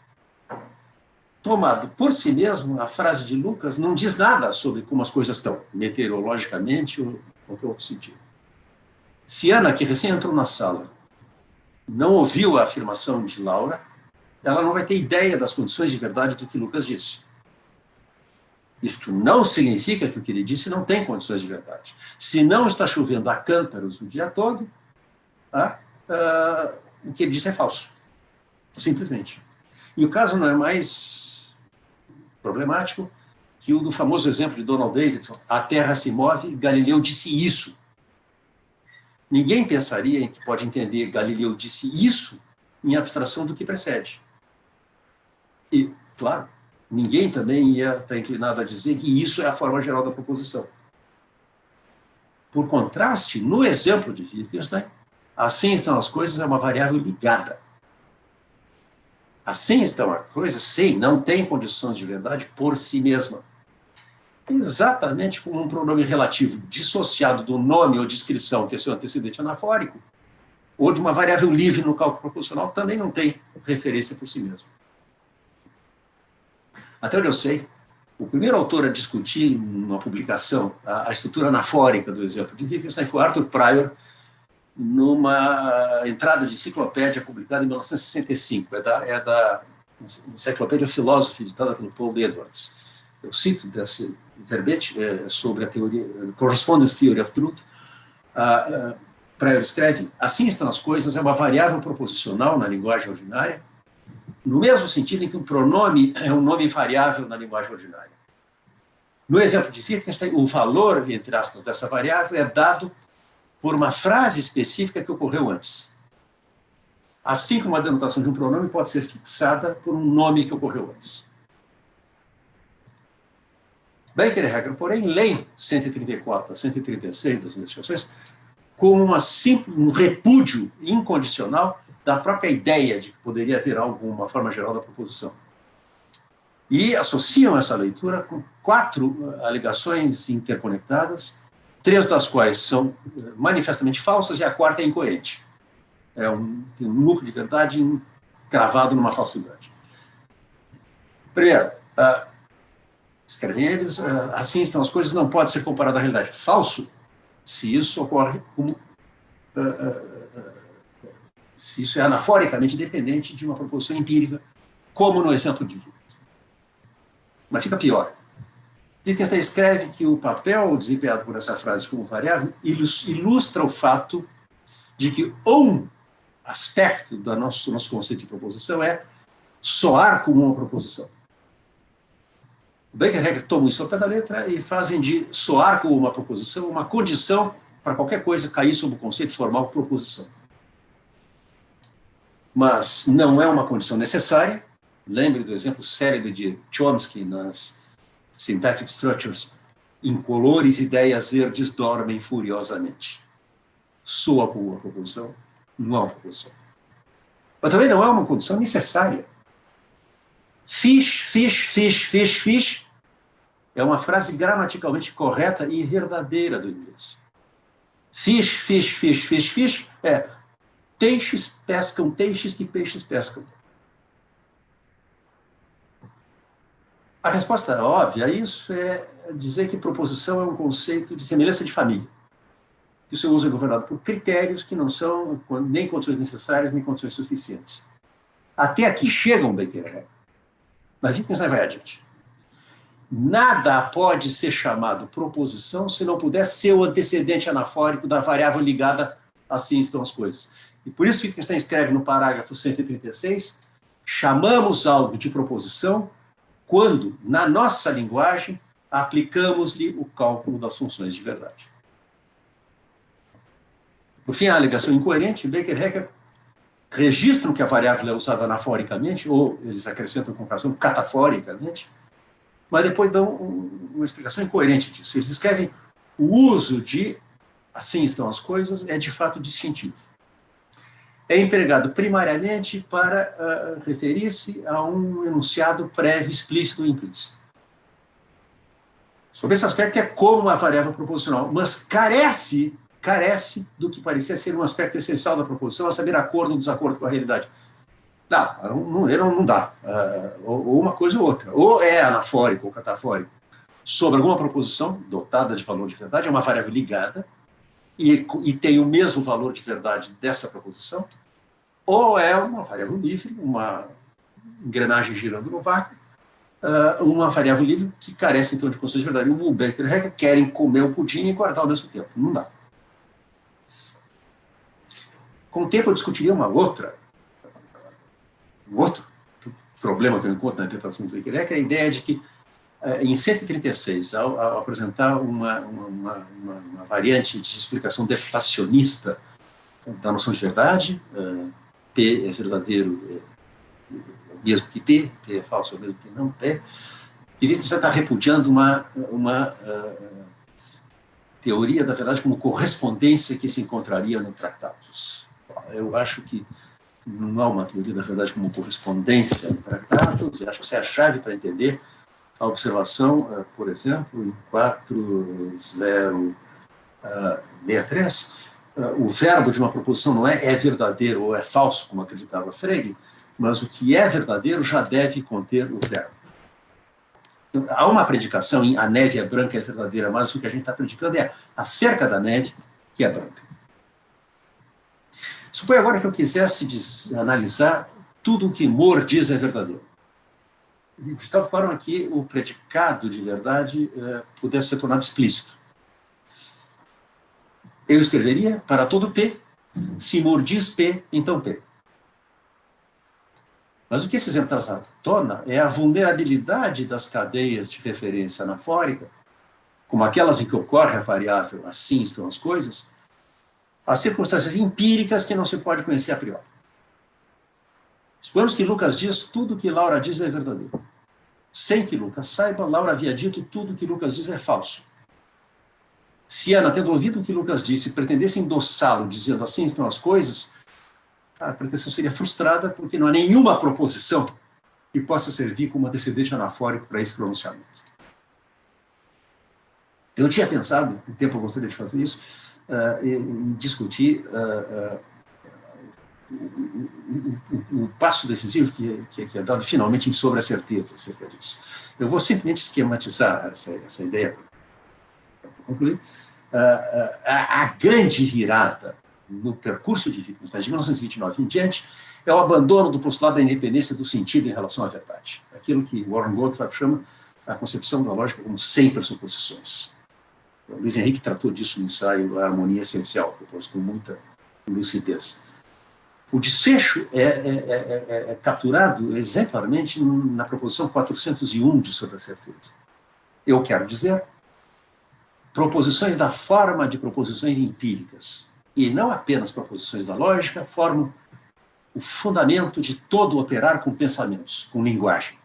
Tomado por si mesmo, a frase de Lucas não diz nada sobre como as coisas estão, meteorologicamente ou que outro sentido. Se Ana, que recém entrou na sala, não ouviu a afirmação de Laura, ela não vai ter ideia das condições de verdade do que Lucas disse. Isto não significa que o que ele disse não tem condições de verdade. Se não está chovendo a cântaros o dia todo, o que ele disse é falso. Simplesmente. E o caso não é mais problemático que o do famoso exemplo de Donald Davidson, a Terra se move, Galileu disse isso. Ninguém pensaria em que pode entender Galileu disse isso em abstração do que precede. E, claro, ninguém também ia estar inclinado a dizer que isso é a forma geral da proposição. Por contraste, no exemplo de Wittgenstein, assim estão as coisas é uma variável ligada. Assim estão as coisas, sim, não tem condições de verdade por si mesma. Exatamente como um pronome relativo dissociado do nome ou descrição, que é seu antecedente anafórico, ou de uma variável livre no cálculo proposicional, também não tem referência por si mesmo. Até onde eu sei, o primeiro autor a discutir numa publicação a estrutura anafórica do exemplo de Wittgenstein foi Arthur Prior, numa entrada de enciclopédia publicada em 1965. É da Enciclopédia Philosophy, editada pelo Paul Edwards. Eu cito desse verbete sobre a teoria, Correspondence Theory of Truth. Prior escreve, assim estão as coisas, é uma variável proposicional na linguagem ordinária, no mesmo sentido em que um pronome é um nome variável na linguagem ordinária. No exemplo de Wittgenstein, o valor, entre aspas, dessa variável é dado por uma frase específica que ocorreu antes. Assim como a denotação de um pronome pode ser fixada por um nome que ocorreu antes. Baker e Hegel, porém, leem 134 a 136 das investigações como um repúdio incondicional da própria ideia de que poderia haver alguma forma geral da proposição. E associam essa leitura com 4 alegações interconectadas, 3 das quais são manifestamente falsas e a 4ª é incoerente. Tem um núcleo de verdade cravado numa falsidade. Primeiro, escrevem eles, assim estão as coisas, não pode ser comparado à realidade. Falso, se isso ocorre como... se isso é anaforicamente dependente de uma proposição empírica, como no exemplo de Wittgenstein. Mas fica pior. Wittgenstein escreve que o papel desempenhado por essa frase como variável ilustra o fato de que um aspecto do nosso conceito de proposição é soar como uma proposição. Baker e Hegel tomam isso ao pé da letra e fazem de soar como uma proposição uma condição para qualquer coisa cair sob o conceito formal proposição. Mas não é uma condição necessária. Lembre do exemplo célebre de Chomsky nas Syntactic Structures. Incolores ideias verdes dormem furiosamente. Soa como uma proposição, não é uma proposição. Mas também não é uma condição necessária. Fish, fish, fish, fish, fish é uma frase gramaticalmente correta e verdadeira do inglês. Fish, fish, fish, fish, fish é peixes pescam peixes que peixes pescam. A resposta óbvia a isso é dizer que proposição é um conceito de semelhança de família. que o seu uso é governado por critérios que não são nem condições necessárias, nem condições suficientes. Até aqui chegam Baker e Hacker. Mas Wittgenstein vai adiante. Nada pode ser chamado proposição se não puder ser o antecedente anafórico da variável ligada assim estão as coisas. E por isso Wittgenstein escreve no parágrafo 136, chamamos algo de proposição quando, na nossa linguagem, aplicamos-lhe o cálculo das funções de verdade. Por fim, a alegação incoerente, Baker e Hacker registram que a variável é usada anaforicamente, ou eles acrescentam com razão cataforicamente, mas depois dão uma explicação incoerente disso. Eles escrevem o uso de assim estão as coisas é de fato distintivo. É empregado primariamente para referir-se a um enunciado prévio explícito ou implícito. Sob esse aspecto é como uma variável proposicional, mas carece do que parecia ser um aspecto essencial da proposição, a saber, acordo ou desacordo com a realidade. Não dá. Ou uma coisa ou outra. Ou é anafórico ou catafórico sobre alguma proposição dotada de valor de verdade, é uma variável ligada e tem o mesmo valor de verdade dessa proposição, ou é uma variável livre, uma engrenagem girando no vácuo, uma variável livre que carece, então, de condições de verdade. O Baker e Hacker querem comer o pudim e guardar ao mesmo tempo. Não dá. Com o tempo eu discutiria um outro problema que eu encontro na interpretação do Baker e Hacker, é a ideia de que, em 136, ao apresentar uma variante de explicação deflacionista da noção de verdade, P é verdadeiro mesmo que P é falso é mesmo que não P, que você está repudiando uma teoria da verdade como correspondência que se encontraria no Tractatus. Eu acho que não há uma teoria da verdade como correspondência no Tractatus, e acho que essa é a chave para entender a observação, por exemplo, em 4063, o verbo de uma proposição não é verdadeiro ou é falso, como acreditava Frege, mas o que é verdadeiro já deve conter o verbo. Há uma predicação em a neve é branca é verdadeira, mas o que a gente está predicando é acerca da neve que é branca. Suponha agora que eu quisesse analisar tudo o que Moore diz é verdadeiro. De tal forma que o predicado de verdade pudesse ser tornado explícito. Eu escreveria para todo P, se Moore diz P, então P. Mas o que esse exemplo trazado torna é a vulnerabilidade das cadeias de referência anafórica, como aquelas em que ocorre a variável assim estão as coisas, as circunstâncias empíricas que não se pode conhecer a priori. Suponhamos que Lucas diz tudo que Laura diz é verdadeiro. Sem que Lucas saiba, Laura havia dito tudo que Lucas diz é falso. Se Ana, tendo ouvido o que Lucas disse, pretendesse endossá-lo, dizendo assim estão as coisas, a pretensão seria frustrada, porque não há nenhuma proposição que possa servir como antecedente anafórico para esse pronunciamento. Eu tinha pensado, um tempo eu gostaria de fazer isso, em discutir o passo decisivo que é dado finalmente sobre a certeza acerca disso. Eu vou simplesmente esquematizar essa ideia para concluir. A grande virada no percurso de Wittgenstein, de 1929 em diante, é o abandono do postulado da independência do sentido em relação à verdade. Aquilo que Warren Goldfarb chama a concepção da lógica como sem pressuposições. O Luiz Henrique tratou disso no ensaio A Harmonia Essencial, proposto com muita lucidez. O desfecho é capturado exemplarmente na proposição 401 de Sobre a Certeza. Eu quero dizer, proposições da forma de proposições empíricas, e não apenas proposições da lógica, formam o fundamento de todo operar com pensamentos, com linguagem.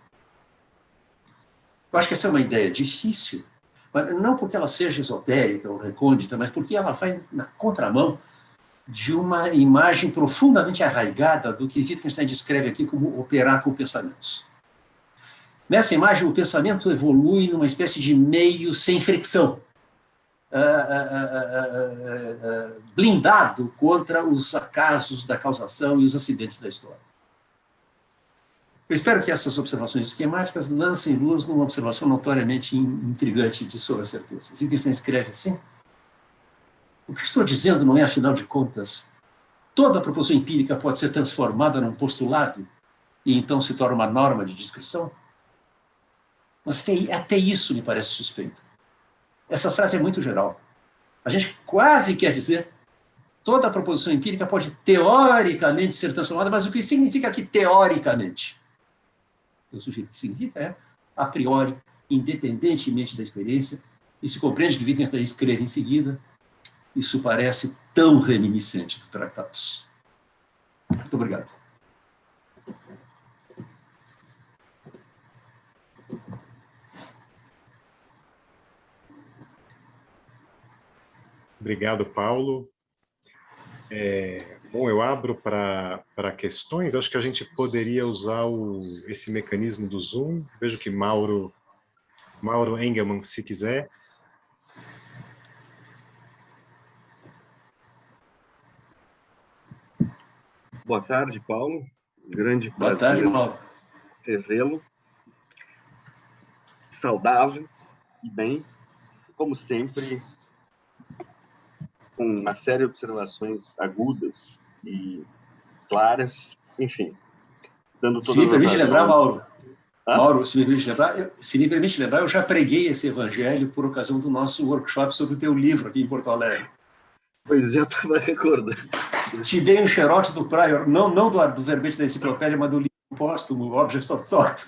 Eu acho que essa é uma ideia difícil, mas não porque ela seja esotérica ou recôndita, mas porque ela vai na contramão de uma imagem profundamente arraigada do que Wittgenstein descreve aqui como operar com pensamentos. Nessa imagem, o pensamento evolui numa espécie de meio sem fricção, blindado contra os acasos da causação e os acidentes da história. Eu espero que essas observações esquemáticas lancem luz numa observação notoriamente intrigante de Sobre a Certeza. Wittgenstein escreve assim: O que estou dizendo não é, afinal de contas, toda a proposição empírica pode ser transformada num postulado e então se torna uma norma de descrição? Mas até isso me parece suspeito. Essa frase é muito geral. A gente quase quer dizer toda a proposição empírica pode teoricamente ser transformada, mas o que significa aqui teoricamente? Eu sugiro que significa a priori, independentemente da experiência, e se compreende que Wittgenstein escreve em seguida, isso parece tão reminiscente do Tratados. Muito obrigado. Obrigado, Paulo. Bom, eu abro para questões. Acho que a gente poderia usar esse mecanismo do Zoom. Vejo que Mauro Engelmann, se quiser. Boa tarde, Paulo. Grande Boa tarde, Mauro. Revê-lo. Saudável e bem, como sempre, com uma série de observações agudas e claras, enfim, dando todas se me permite lembrar, Mauro, se me permite lembrar, eu já preguei esse evangelho por ocasião do nosso workshop sobre o teu livro aqui em Porto Alegre. Pois eu estava recordando. Te dei um xerox do Prior, não do verbete da enciclopédia, mas do livro póstumo, Objects of Thought.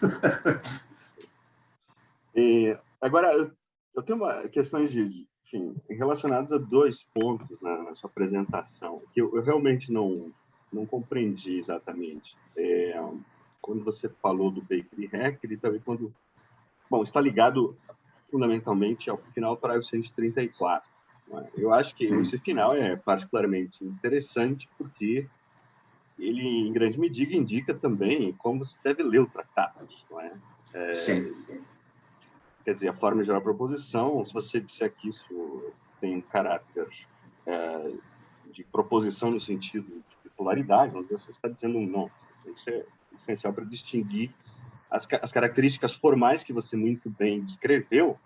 Agora, eu tenho questões enfim, relacionadas a dois pontos na sua apresentação, que eu realmente não compreendi exatamente. Quando você falou do Baker e Hecker, e também quando... Bom, está ligado fundamentalmente ao final do parágrafo 134. Eu acho que esse final é particularmente interessante porque ele, em grande medida, indica também como você deve ler o tratado. Não é? Sim. Quer dizer, a forma geral da proposição, se você disser que isso tem um caráter de proposição no sentido de polaridade, mas você está dizendo um não. Isso é essencial para distinguir as características formais que você muito bem descreveu,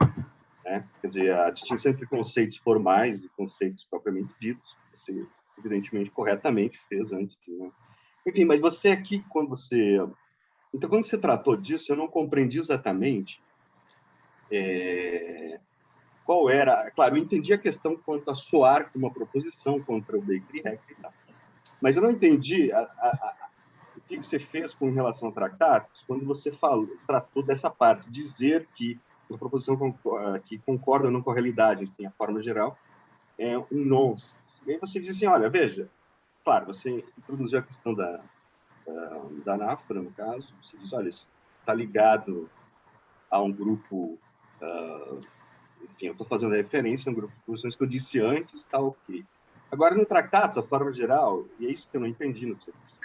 né? Quer dizer, a distinção entre conceitos formais e conceitos propriamente ditos, você evidentemente corretamente fez antes de... Né? Enfim, mas você aqui, quando você tratou disso, eu não compreendi exatamente qual era... Claro, eu entendi a questão quanto a soar como uma proposição contra o Baker e Hecker e tal, mas eu não entendi o que você fez com relação a tratados quando você tratou dessa parte, dizer que uma proposição que concorda ou não com a realidade, enfim, a forma geral, é um nonsense. E aí você diz assim, olha, veja, claro, você introduziu a questão da NAFRA, no caso, você diz, olha, está ligado a um grupo, enfim, eu estou fazendo referência a um grupo de proposições que eu disse antes, está ok. Agora, no tratado, a forma geral, e é isso que eu não entendi no que você disse,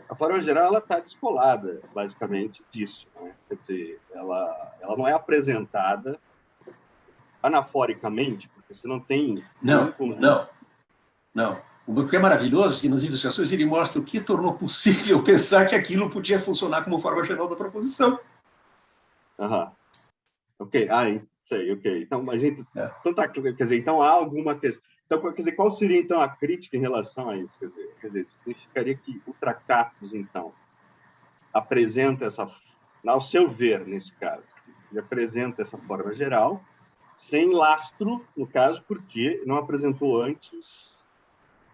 a forma geral ela está descolada, basicamente, disso. Né? Quer dizer, ela não é apresentada anaforicamente, porque você não tem... Não. O que é maravilhoso é que nas investigações ele mostra o que tornou possível pensar que aquilo podia funcionar como forma geral da proposição. Ok, sei, ok. Então, mas então tá, quer dizer, então há alguma questão. Então, quer dizer, qual seria então a crítica em relação a isso? Quer dizer, significaria que o Tratados, então, apresenta ao seu ver, nesse caso, ele apresenta essa forma geral, sem lastro, no caso, porque não apresentou antes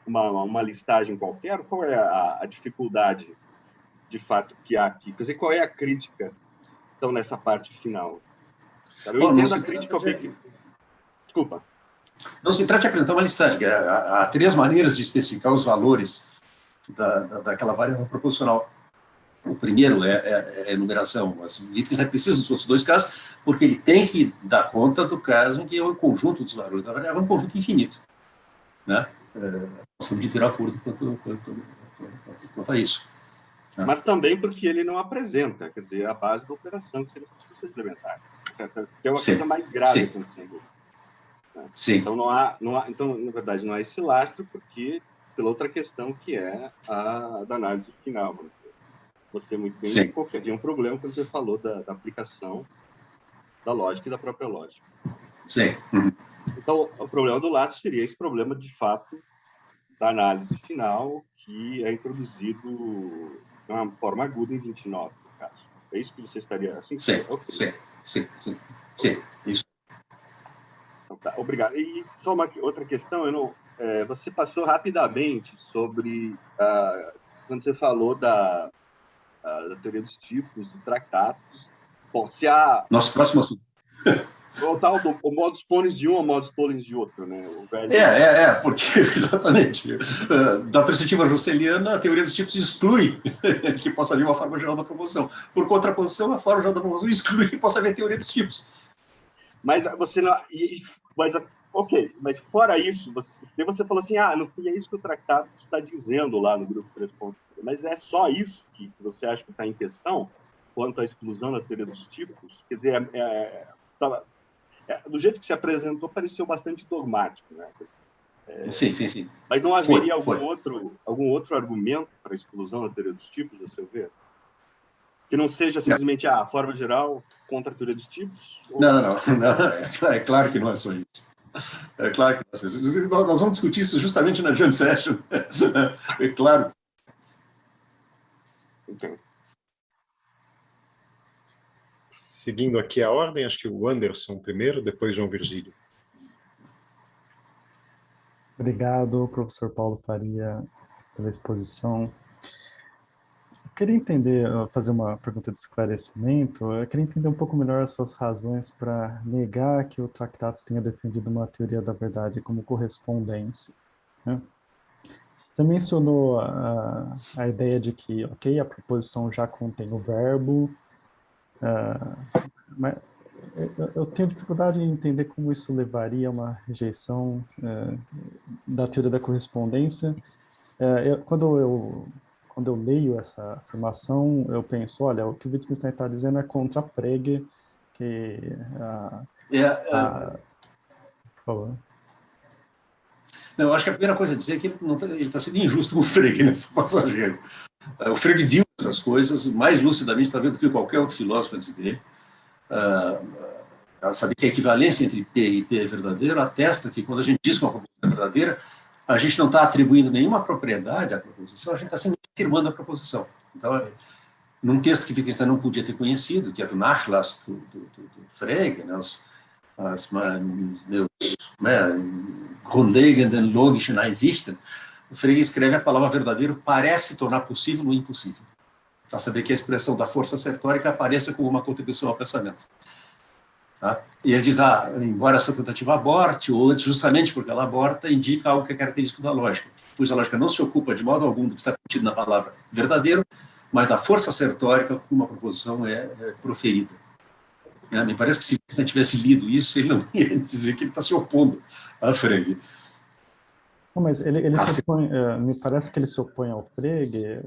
uma listagem qualquer? Qual é a dificuldade, de fato, que há aqui? Quer dizer, qual é a crítica, então, nessa parte final? Eu entendo a crítica... Desculpa. Não se trata de apresentar uma listagem. Há três maneiras de especificar os valores daquela variável proporcional. O primeiro é a enumeração. Mas o Wittgenstein precisa dos outros dois casos, porque ele tem que dar conta do caso em que o conjunto dos valores da variável é um conjunto infinito. Né? Nós temos de ter acordo quanto a isso. Né? Mas também porque ele não apresenta, quer dizer, a base da operação, que seria a substituição implementar. Certo? Que é uma coisa mais grave acontecendo. Né? Sim. Então, então, na verdade, não há esse lastro, porque pela outra questão que é a da análise final. Você muito bem indicou que havia um problema quando você falou da aplicação da lógica e da própria lógica. Sim. Então, o problema do laço seria esse problema, de fato, da análise final, que é introduzido de uma forma aguda em 29, no caso. É isso que você estaria... Assim, Sim, okay. sim, isso. Então, tá, obrigado. E só uma outra questão, você passou rapidamente sobre, quando você falou da teoria dos tipos, do tractatus. Bom, se a... Nosso próximo assunto. O modus ponens de um, o modus tollens de outro, né? O velho... Porque, exatamente, da perspectiva russeliana, a teoria dos tipos exclui que possa haver uma forma geral da proposição. Por contraposição, a forma geral da proposição exclui que possa haver teoria dos tipos. Mas você não... ok, mas fora isso, você falou assim, no fim é isso que o tratado está dizendo lá no grupo 3.3, mas é só isso que você acha que está em questão quanto à exclusão da teoria dos tipos? Quer dizer, do jeito que se apresentou, pareceu bastante dogmático, né? Sim. Mas não haveria algum outro argumento para a exclusão da teoria dos tipos, a seu ver? Que não seja simplesmente a forma geral contra a teoria dos tipos? Ou... Não. É claro que não é só isso. É claro que não é só isso. Nós vamos discutir isso justamente na Jam Session. É claro. Okay. Seguindo aqui a ordem, acho que o Anderson primeiro, depois João Virgílio. Obrigado, professor Paulo Faria, pela exposição. Eu queria entender, fazer uma pergunta de esclarecimento. Eu queria entender um pouco melhor as suas razões para negar que o Tractatus tenha defendido uma teoria da verdade como correspondência, né? Você mencionou a ideia de que, ok, a proposição já contém o verbo, mas eu tenho dificuldade em entender como isso levaria a uma rejeição da teoria da correspondência. Quando eu leio essa afirmação, eu penso, olha, o que o Wittgenstein está dizendo é contra Frege, que... por favor. Não, eu acho que a primeira coisa a dizer é que ele está sendo injusto com o Frege nessa passagem. O Frege viu essas coisas mais lucidamente, talvez, do que qualquer outro filósofo antes dele. Saber que a equivalência entre P e P é verdadeiro atesta que, quando a gente diz que uma proposição é verdadeira, a gente não está atribuindo nenhuma propriedade à proposição, a gente está sempre afirmando a proposição. Então, num texto que Wittgenstein não podia ter conhecido, que é do Nachlass, do Frege, né, grundlegenden logischen Einsichten, o Frege escreve a palavra verdadeiro parece tornar possível o impossível. Para saber que a expressão da força sertórica apareça como uma contribuição ao pensamento. Tá? E ele diz, embora essa tentativa aborte, ou justamente porque ela aborta, indica algo que é característico da lógica, pois a lógica não se ocupa de modo algum do que está contido na palavra verdadeiro, mas da força sertórica como uma proposição é proferida. Me parece que se você tivesse lido isso, ele não ia dizer que ele está se opondo a Frege. Não, mas ele se opõe, me parece que ele se opõe ao Frege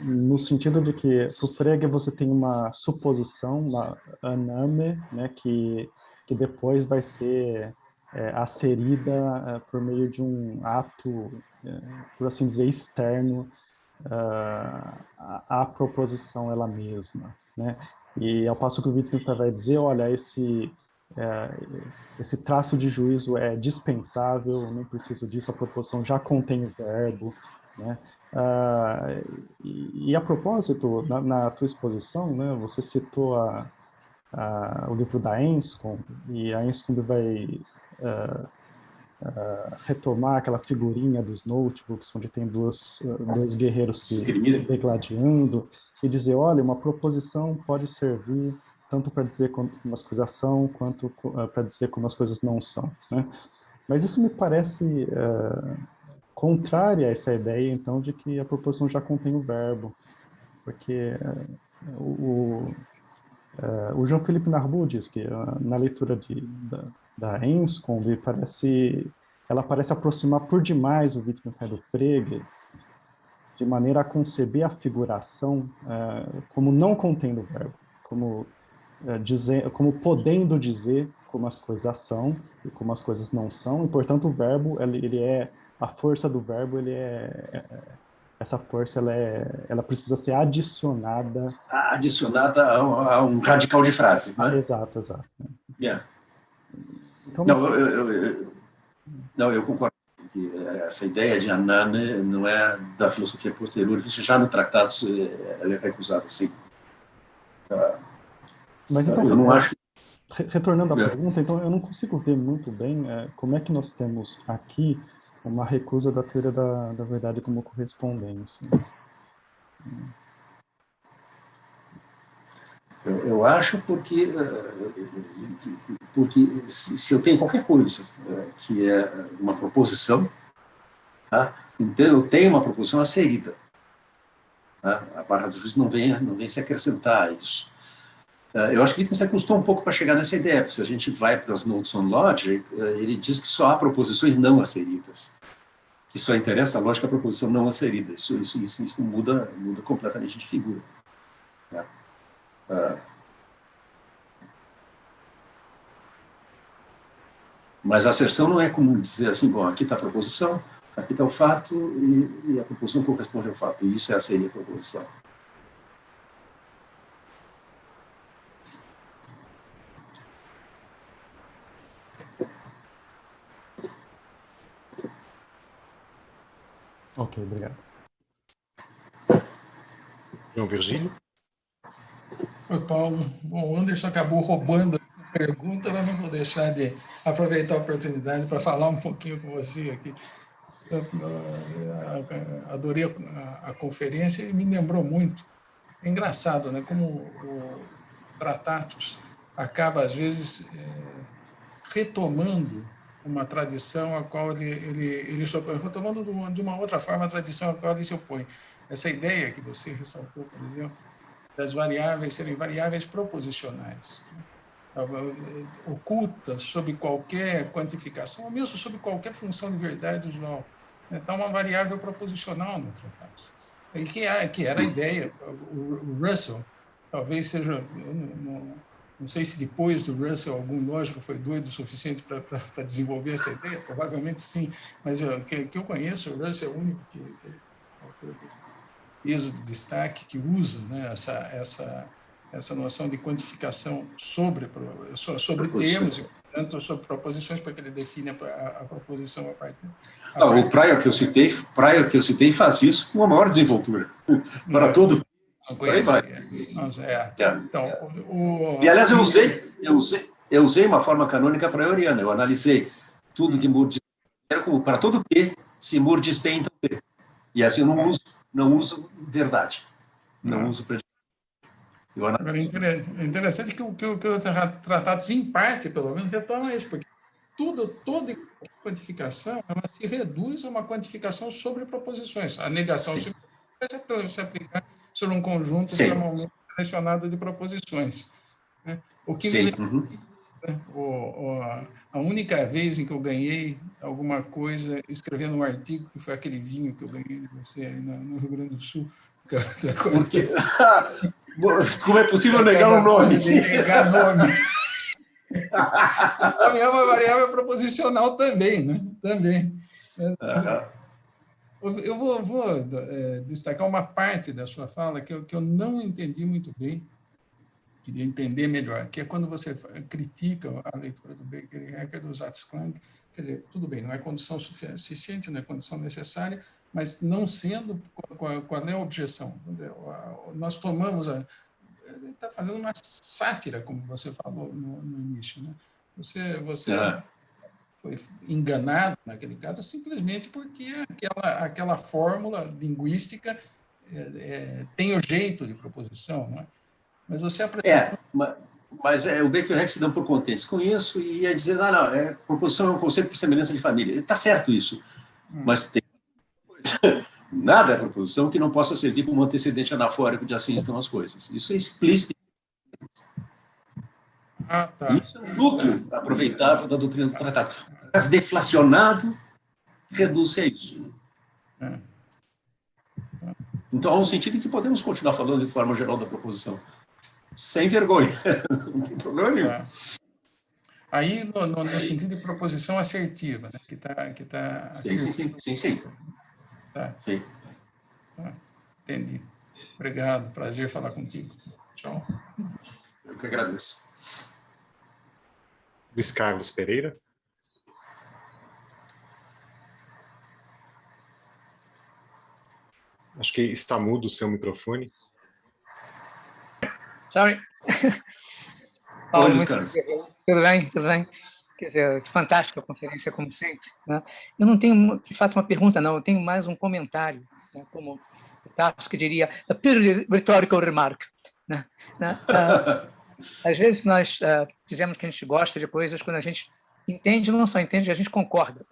no sentido de que para o Frege você tem uma suposição, uma aname, né, que depois vai ser acerida por meio de um ato, por assim dizer, externo à proposição ela mesma, né? E ao passo que o Wittgenstein vai dizer, olha, esse traço de juízo é dispensável, eu não preciso disso, a proposição já contém o verbo, né? E a propósito, na tua exposição, né, você citou o livro da Enscombe, e a Enscombe vai retomar aquela figurinha dos notebooks, onde tem dois guerreiros se degladiando, e dizer, olha, uma proposição pode servir tanto para dizer como as coisas são, quanto para dizer como as coisas não são, né? Mas isso me parece contrária a essa ideia, então, de que a proposição já contém o verbo, porque o Jean-Philippe Narbut diz que na leitura da Enscombe ela parece aproximar por demais o Wittgenstein do Frege, de maneira a conceber a figuração como não contendo o verbo, como podendo dizer como as coisas são e como as coisas não são, e portanto o verbo, a força do verbo, essa força ela precisa ser adicionada a um radical de frase, né? Exato. Yeah. Então, não, eu concordo que essa ideia de anane não é da filosofia posterior, já no Tratados ela é recusada, sim. mas então, eu não acho que... retornando à pergunta, então eu não consigo ver muito bem como é que nós temos aqui uma recusa da teoria da verdade como correspondência. Eu acho porque se eu tenho qualquer coisa que é uma proposição, tá? Então eu tenho uma proposição acerida. Tá? A barra do juiz não vem se acrescentar a isso. Eu acho que Wittgenstein custou um pouco para chegar nessa ideia, porque se a gente vai para as Notes on Logic, ele diz que só há proposições não aceridas, que só interessa a lógica a proposição não acerida. Isso muda completamente de figura. Tá? Mas a asserção não é como dizer assim, bom, aqui está a proposição, aqui está o fato, e a proposição corresponde ao fato. E isso seria a proposição. Ok, obrigado. João Virgílio? Oi, Paulo. Bom, o Anderson acabou roubando a pergunta, mas não vou deixar de aproveitar a oportunidade para falar um pouquinho com você aqui. Eu adorei a conferência e me lembrou muito. É engraçado, né? Como o Tratatus acaba, às vezes, retomando uma tradição a qual ele se opõe, retomando de uma outra forma a tradição a qual ele se opõe. Essa ideia que você ressaltou, por exemplo, das variáveis serem variáveis proposicionais, né? Ocultas sob qualquer quantificação, ou mesmo sob qualquer função de verdade usual. Está uma variável proposicional no tratado. E que era a ideia. O Russell, talvez seja... Não sei se depois do Russell algum lógico foi doido o suficiente para desenvolver essa ideia, provavelmente sim, mas que eu conheço, o Russell é o único autor de peso de destaque que usa, né, essa noção de quantificação sobre termos e, portanto, sobre proposições, porque ele define a proposição a partir... O Pryor que eu citei faz isso com a maior desenvoltura. Para todo... Não conhecia. Então, E, aliás, eu usei uma forma canônica praioriana. Eu analisei tudo que Moore diz, para todo P, se Moore diz P, então P. E assim eu não uso verdade. Não uso predicado. Agora, é interessante que os tratados, em parte, pelo menos, retomam isso, porque toda quantificação ela se reduz a uma quantificação sobre proposições. A negação se aplicar sobre um conjunto formalmente selecionado de proposições. Né? O que me lembra, a única vez em que eu ganhei alguma coisa escrevendo um artigo, que foi aquele vinho que eu ganhei de você aí no Rio Grande do Sul. Porque... Como é possível negar um nome? Negar nome. O nome é uma variável proposicional também, né? Também. Eu vou destacar uma parte da sua fala que eu não entendi muito bem, queria entender melhor, que é quando você critica a leitura do Baker e Hecker dos Atzklang. Quer dizer, tudo bem, não é condição suficiente, não é condição necessária, mas não sendo, qual é a objeção? Nós tomamos ele está fazendo uma sátira, como você falou no início, né? Você foi enganado naquele caso simplesmente porque aquela fórmula linguística tem o jeito de proposição, não é? Mas você apresentou... Mas o Baker e o Hecker se dão por contentes com isso e ia dizer, proposição é um conceito por semelhança de família. Está certo isso, mas tem nada é proposição que não possa servir como antecedente anafórico de assim estão as coisas. Isso é explícito. Isso é um núcleo aproveitável da doutrina do tratado. Mas deflacionado reduz-se a isso. Então, há um sentido em que podemos continuar falando de forma geral da proposição. Sem vergonha. Não tem problema nenhum. Aí, no sentido de proposição assertiva, né? que tá Sim. Tá. Entendi. Obrigado, prazer falar contigo. Tchau. Eu que agradeço. Luiz Carlos Pereira. Acho que está mudo o seu microfone. Sorry. Paulo, tudo bem, tudo bem. Quer dizer, fantástica a conferência, como sempre, né? Eu não tenho, de fato, uma pergunta, não. Eu tenho mais um comentário, né? Como o Tarkovsky diria, a pure rhetorical remark, né? Às vezes nós dizemos que a gente gosta de coisas quando a gente entende, não só entende, a gente concorda,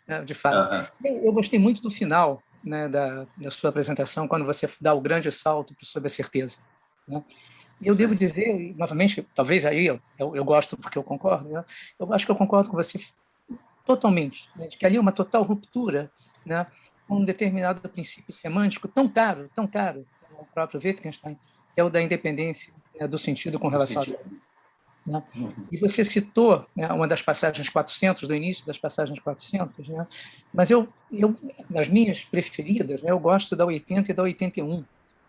né? De fato. Eu gostei muito do final, né, da sua apresentação, quando você dá o grande salto sobre a certeza, né? E eu devo dizer, novamente, talvez aí eu gosto porque eu concordo, né? Eu acho que eu concordo com você totalmente, né? De que ali é uma total ruptura, né, com um determinado princípio semântico tão caro ao próprio Wittgenstein, que é o da independência, né, do sentido com relação à vida, né? E você citou, né, uma das passagens 400, do início das passagens 400, né? Mas eu nas minhas preferidas, né, eu gosto da 80 e da 81,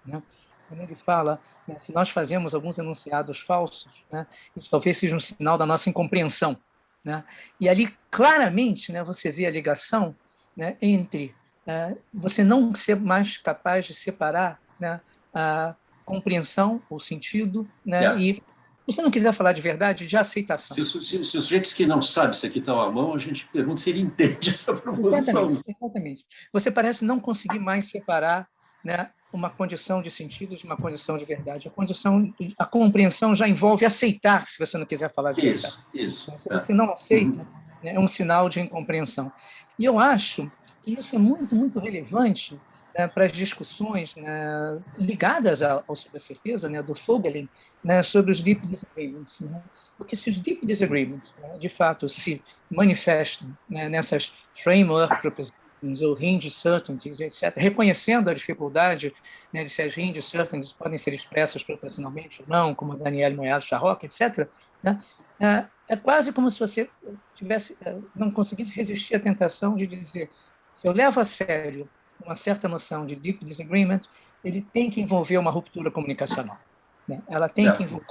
né? Quando ele fala, né, se nós fazemos alguns enunciados falsos, né, isso talvez seja um sinal da nossa incompreensão, né? E ali, claramente, né, você vê a ligação, né, entre você não ser mais capaz de separar, né, a compreensão, o sentido, né, e, se você não quiser falar de verdade, de aceitação. Se o sujeito que não sabe se aqui está uma mão, a gente pergunta se ele entende essa proposição. Exatamente. Você parece não conseguir mais separar, né, uma condição de sentido de uma condição de verdade. A compreensão já envolve aceitar, se você não quiser falar de verdade. Isso. Se você não aceita, né, é um sinal de incompreensão. E eu acho que isso é muito, muito relevante, né, para as discussões, né, ligadas ao sobre a certeza, né, do Vogelin, né, sobre os deep disagreements, né? Porque se os deep disagreements, né, de fato se manifestam, né, nessas framework propositions ou hinge certainties, etc., reconhecendo a dificuldade, né, de se as hinge certainties podem ser expressas proporcionalmente ou não, como a Danielle Moyal-Charrock, etc., né, é quase como se você não conseguisse resistir à tentação de dizer, se eu levo a sério uma certa noção de deep disagreement, ele tem que envolver uma ruptura comunicacional, né? Ela tem que envolver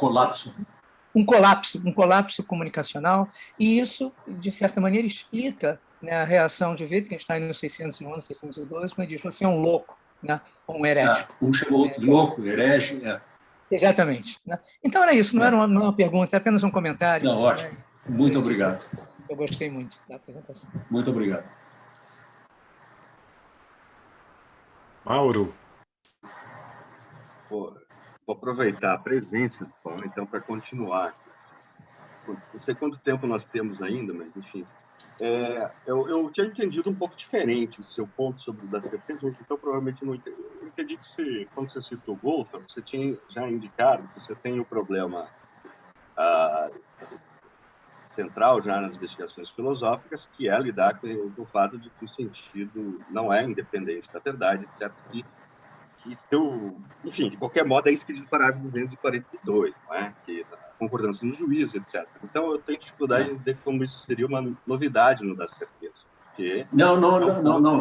um colapso comunicacional, e isso, de certa maneira, explica, né, a reação de Wittgenstein no 611, 612, quando ele diz, você é um louco, né, ou um herético. Um chamou de louco, herege. Exatamente, né? Então era isso, não era uma pergunta, é apenas um comentário. Não, ótimo. Né? Muito obrigado. Eu gostei muito da apresentação. Muito obrigado. Mauro. Vou aproveitar a presença do Paulo, então, para continuar. Não sei quanto tempo nós temos ainda, mas, enfim. Eu tinha entendido um pouco diferente o seu ponto sobre o da certeza, então provavelmente não entendi. Eu entendi que quando você citou Goldthorpe, você tinha já indicado que você tem o problema central já nas investigações filosóficas, que é lidar com o fato de que o sentido não é independente da verdade, etc. Enfim, de qualquer modo, é isso que diz o parágrafo 242, não é? Que a concordância no juízo, etc. Então, eu tenho dificuldade de entender como isso seria uma novidade no da certeza. Porque não.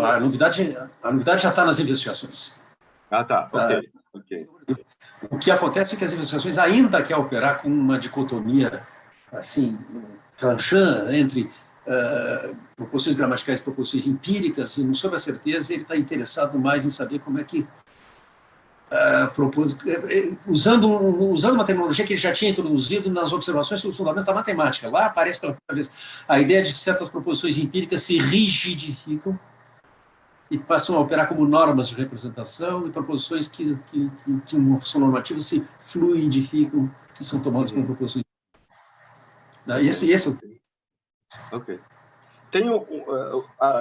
A novidade já está nas investigações. Tá. Ok. O que acontece é que as investigações ainda querem operar com uma dicotomia, assim, tranchant entre proposições gramaticais e proposições empíricas, e sobre a certeza ele está interessado mais em saber como é que usando uma terminologia que ele já tinha introduzido nas observações sobre os fundamentos da matemática. Lá aparece pela primeira vez a ideia de que certas proposições empíricas se rigidificam e passam a operar como normas de representação, e proposições que tinham uma função normativa se fluidificam e são tomadas como proposições. Ok.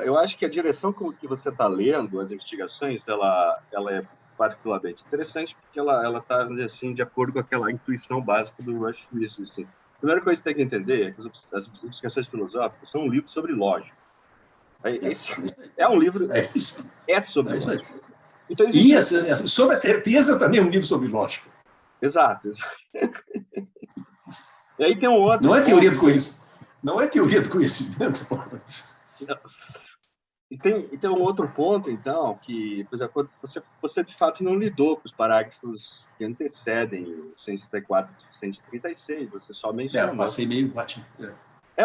Eu acho que a direção que você está lendo, as investigações, ela é particularmente interessante, porque ela está, assim, de acordo com aquela intuição básica do Rush Smith. Assim. A primeira coisa que você tem que entender é que as investigações filosóficas são um livro sobre lógica. É um livro... É sobre lógica. Então, existe... sobre a certeza também é um livro sobre lógica. Exato. E aí tem um outro... Não é teoria do conhecimento. Não é teoria do conhecimento. E tem um outro ponto, então, que você de fato não lidou com os parágrafos que antecedem o 134 e 136, você só mencionou. Passei meio batido.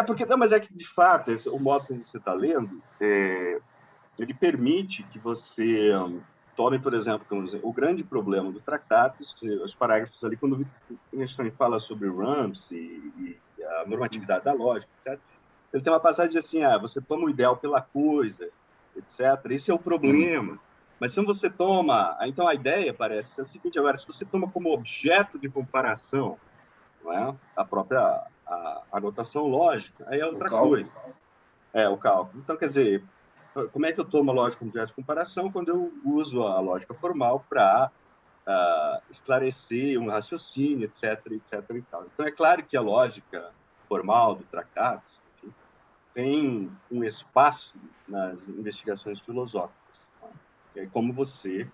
Porque, não, mas é que, de fato, o modo como você está lendo, ele permite que você tome, por exemplo, o grande problema do Tractatus, os parágrafos ali, quando a gente fala sobre Ramsey e a normatividade da lógica, etc., ele tem uma passagem assim, você toma o ideal pela coisa, etc. Esse é o problema. Mas se você toma... Então, a ideia parece ser a seguinte, agora, se você toma como objeto de comparação, não é? A própria a notação lógica, aí é outra coisa. O cálculo. Então, quer dizer, como é que eu tomo a lógica como objeto de comparação quando eu uso a lógica formal para esclarecer um raciocínio, etc., etc. e tal. Então, é claro que a lógica formal do Tractatus tem um espaço nas investigações filosóficas. É como você...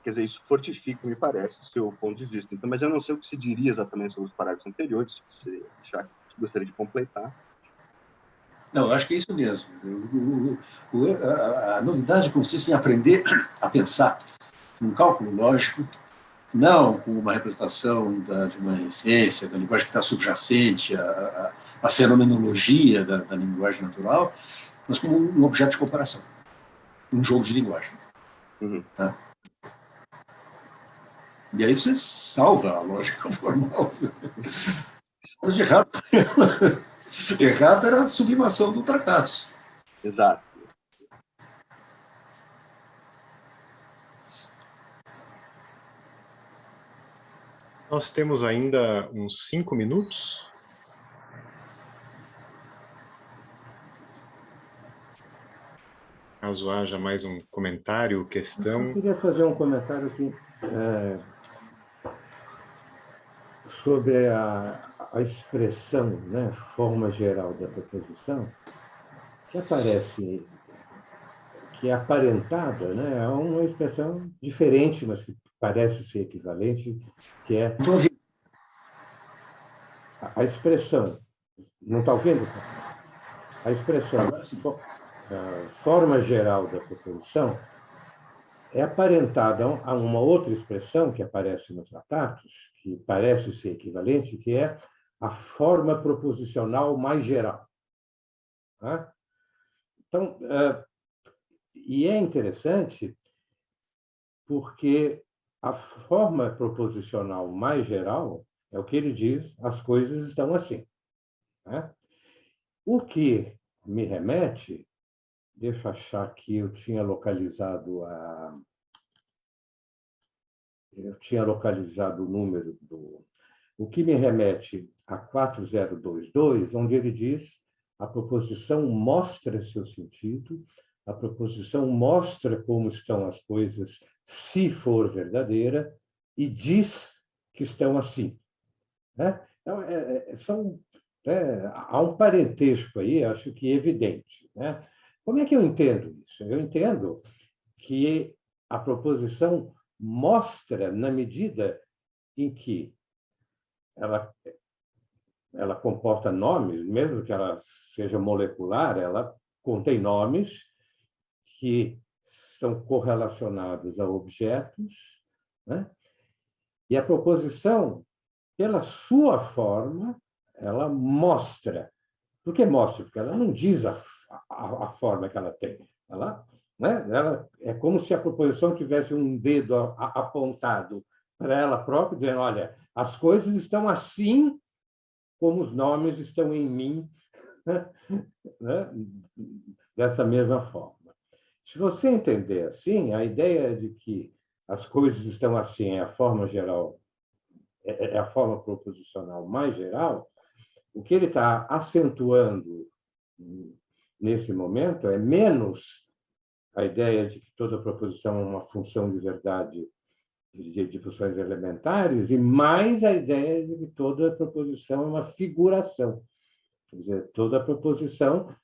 Quer dizer, isso fortifica, me parece, o seu ponto de vista. Então, mas eu não sei o que se diria exatamente sobre os parágrafos anteriores, se você achar que gostaria de completar. Não, eu acho que é isso mesmo. A novidade consiste em aprender a pensar um cálculo lógico, não com uma representação de uma essência, da linguagem que está subjacente à fenomenologia da linguagem natural, mas como um objeto de comparação, um jogo de linguagem. Tá? E aí você salva a lógica formal. De errado. Errado era a sublimação do Tractatus. Exato. Nós temos ainda uns 5 minutos. Caso haja mais um comentário, questão... Eu queria fazer um comentário aqui sobre a expressão, né, forma geral da proposição, que aparece, que é aparentada, né, é uma expressão diferente, mas que parece ser equivalente, que é a expressão. Não está ouvindo? A expressão, a forma geral da proposição é aparentada a uma outra expressão que aparece no Tractatus, que parece ser equivalente, que é a forma proposicional mais geral. Tá? Então, e é interessante porque a forma proposicional mais geral é o que ele diz, as coisas estão assim. Tá? O que me remete, deixa eu achar que eu tinha localizado o número do... O que me remete a 4022, onde ele diz: a proposição mostra seu sentido, a proposição mostra como estão as coisas, se for verdadeira, e diz que estão assim. Né? Então, há um parentesco aí, acho que evidente. Né? Como é que eu entendo isso? Eu entendo que a proposição mostra na medida em que ela comporta nomes, mesmo que ela seja molecular, ela contém nomes que estão correlacionados a objetos, né? E a proposição, pela sua forma, ela mostra. Por que mostra? Porque ela não diz a forma que ela tem. Ela é como se a proposição tivesse um dedo apontado para ela própria, dizendo: olha, as coisas estão assim como os nomes estão em mim, né? Dessa mesma forma. Se você entender assim, a ideia de que as coisas estão assim é a forma geral, é a forma proposicional mais geral, o que ele está acentuando nesse momento é menos a ideia de que toda proposição é uma função de verdade de funções elementares, e mais a ideia de que toda proposição é uma figuração. Quer dizer, toda proposição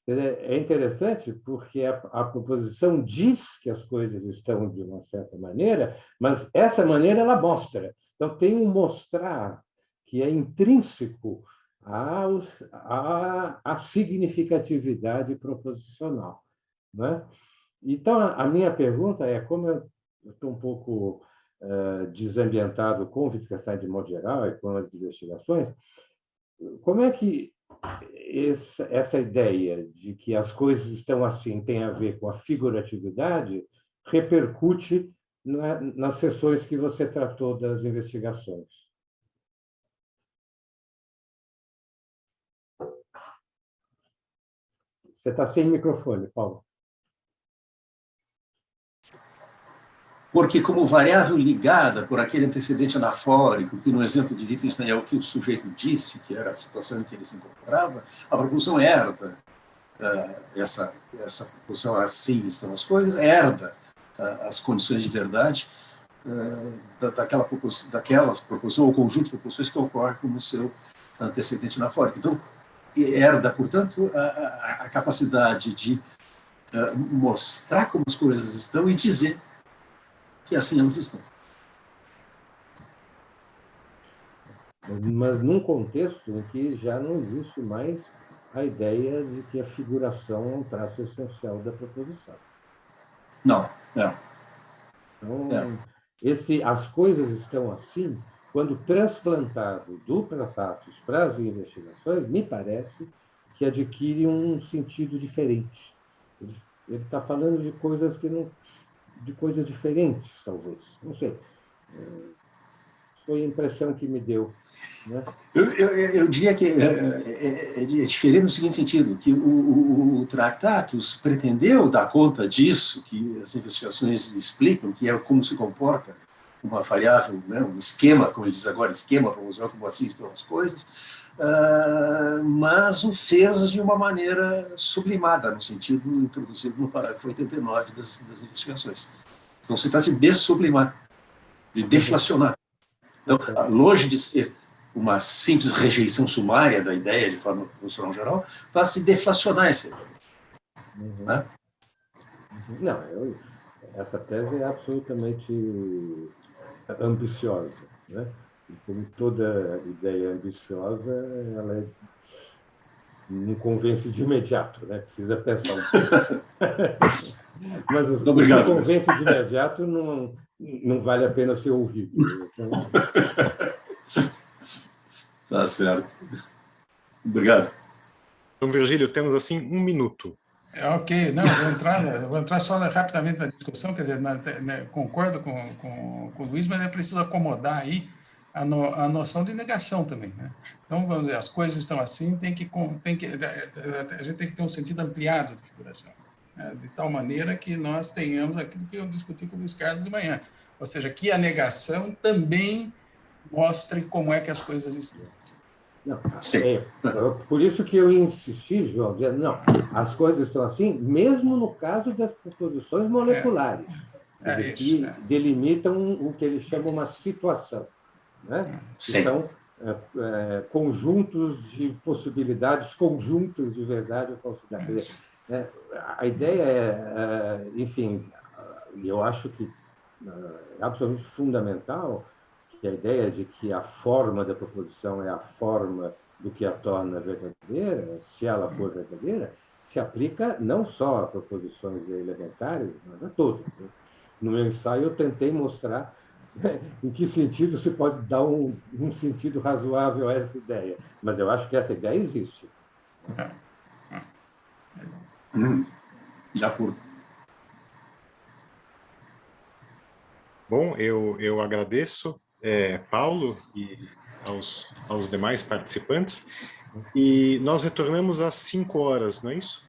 é interessante porque a proposição diz que as coisas estão de uma certa maneira, mas essa maneira ela mostra. Então, tem um mostrar que é intrínseco à significatividade proposicional. Né? Então, a minha pergunta é, como eu estou um pouco desambientado com o Wittgenstein de modo geral e com as investigações, como é que essa ideia de que as coisas estão assim tem a ver com a figuratividade repercute nas sessões que você tratou das investigações. Você está sem microfone, Paulo. Porque, como variável ligada por aquele antecedente anafórico, que no exemplo de Wittgenstein é o que o sujeito disse, que era a situação em que ele se encontrava, a proposição herda, essa proposição assim estão as coisas, herda as condições de verdade daquelas proposições, ou conjunto de proposições que ocorre como seu antecedente anafórico. Então, herda, portanto, a capacidade de mostrar como as coisas estão e dizer que assim elas estão. Mas num contexto em que já não existe mais a ideia de que a figuração é um traço essencial da proposição. Não, Então, as coisas estão assim, quando transplantado do Tratatus para as investigações, me parece que adquire um sentido diferente. Ele está falando de coisas que não, de coisas diferentes, talvez. Não sei. Foi a impressão que me deu. Né? Eu diria que é diferente no seguinte sentido, que o Tractatus pretendeu dar conta disso, que as investigações explicam, que é como se comporta uma variável, né, um esquema, como ele diz agora, esquema, para usar como assim estão as coisas, mas o fez de uma maneira sublimada, no sentido introduzido no parágrafo 89 das investigações. Então, se trata de dessublimar, de deflacionar. Então, longe de ser uma simples rejeição sumária da ideia de forma proposicional geral, vai se deflacionar essa ideia. Né? Não, essa tese é absolutamente ambiciosa, né? E como toda ideia ambiciosa, ela não convence de imediato, né? Precisa pensar um pouco. Mas o que convence de imediato não vale a pena ser ouvido. Então... Tá certo. Obrigado. Então, Virgílio, temos assim 1 minuto. Ok, não, vou entrar só rapidamente na discussão, quer dizer, concordo com o Luiz, mas é preciso acomodar aí a noção de negação também, né? Então, vamos dizer, as coisas estão assim, a gente tem que ter um sentido ampliado de figuração, né? De tal maneira que nós tenhamos aquilo que eu discuti com o Luiz Carlos de manhã, ou seja, que a negação também mostre como é que as coisas estão. Não, por isso que eu insisti, João, dizendo, não, as coisas estão assim, mesmo no caso das proposições moleculares, que delimitam o que eles chamam uma situação, né? Que são conjuntos de possibilidades, conjuntos de verdade ou falsidade. A ideia é, enfim, eu acho que é absolutamente fundamental que a ideia de que a forma da proposição é a forma do que a torna verdadeira, se ela for verdadeira, se aplica não só a proposições elementares, mas a todas. No meu ensaio, eu tentei mostrar em que sentido se pode dar um sentido razoável a essa ideia, mas eu acho que essa ideia existe. De acordo. Bom, eu agradeço, Paulo, e aos demais participantes, e nós retornamos às 5 horas, não é isso?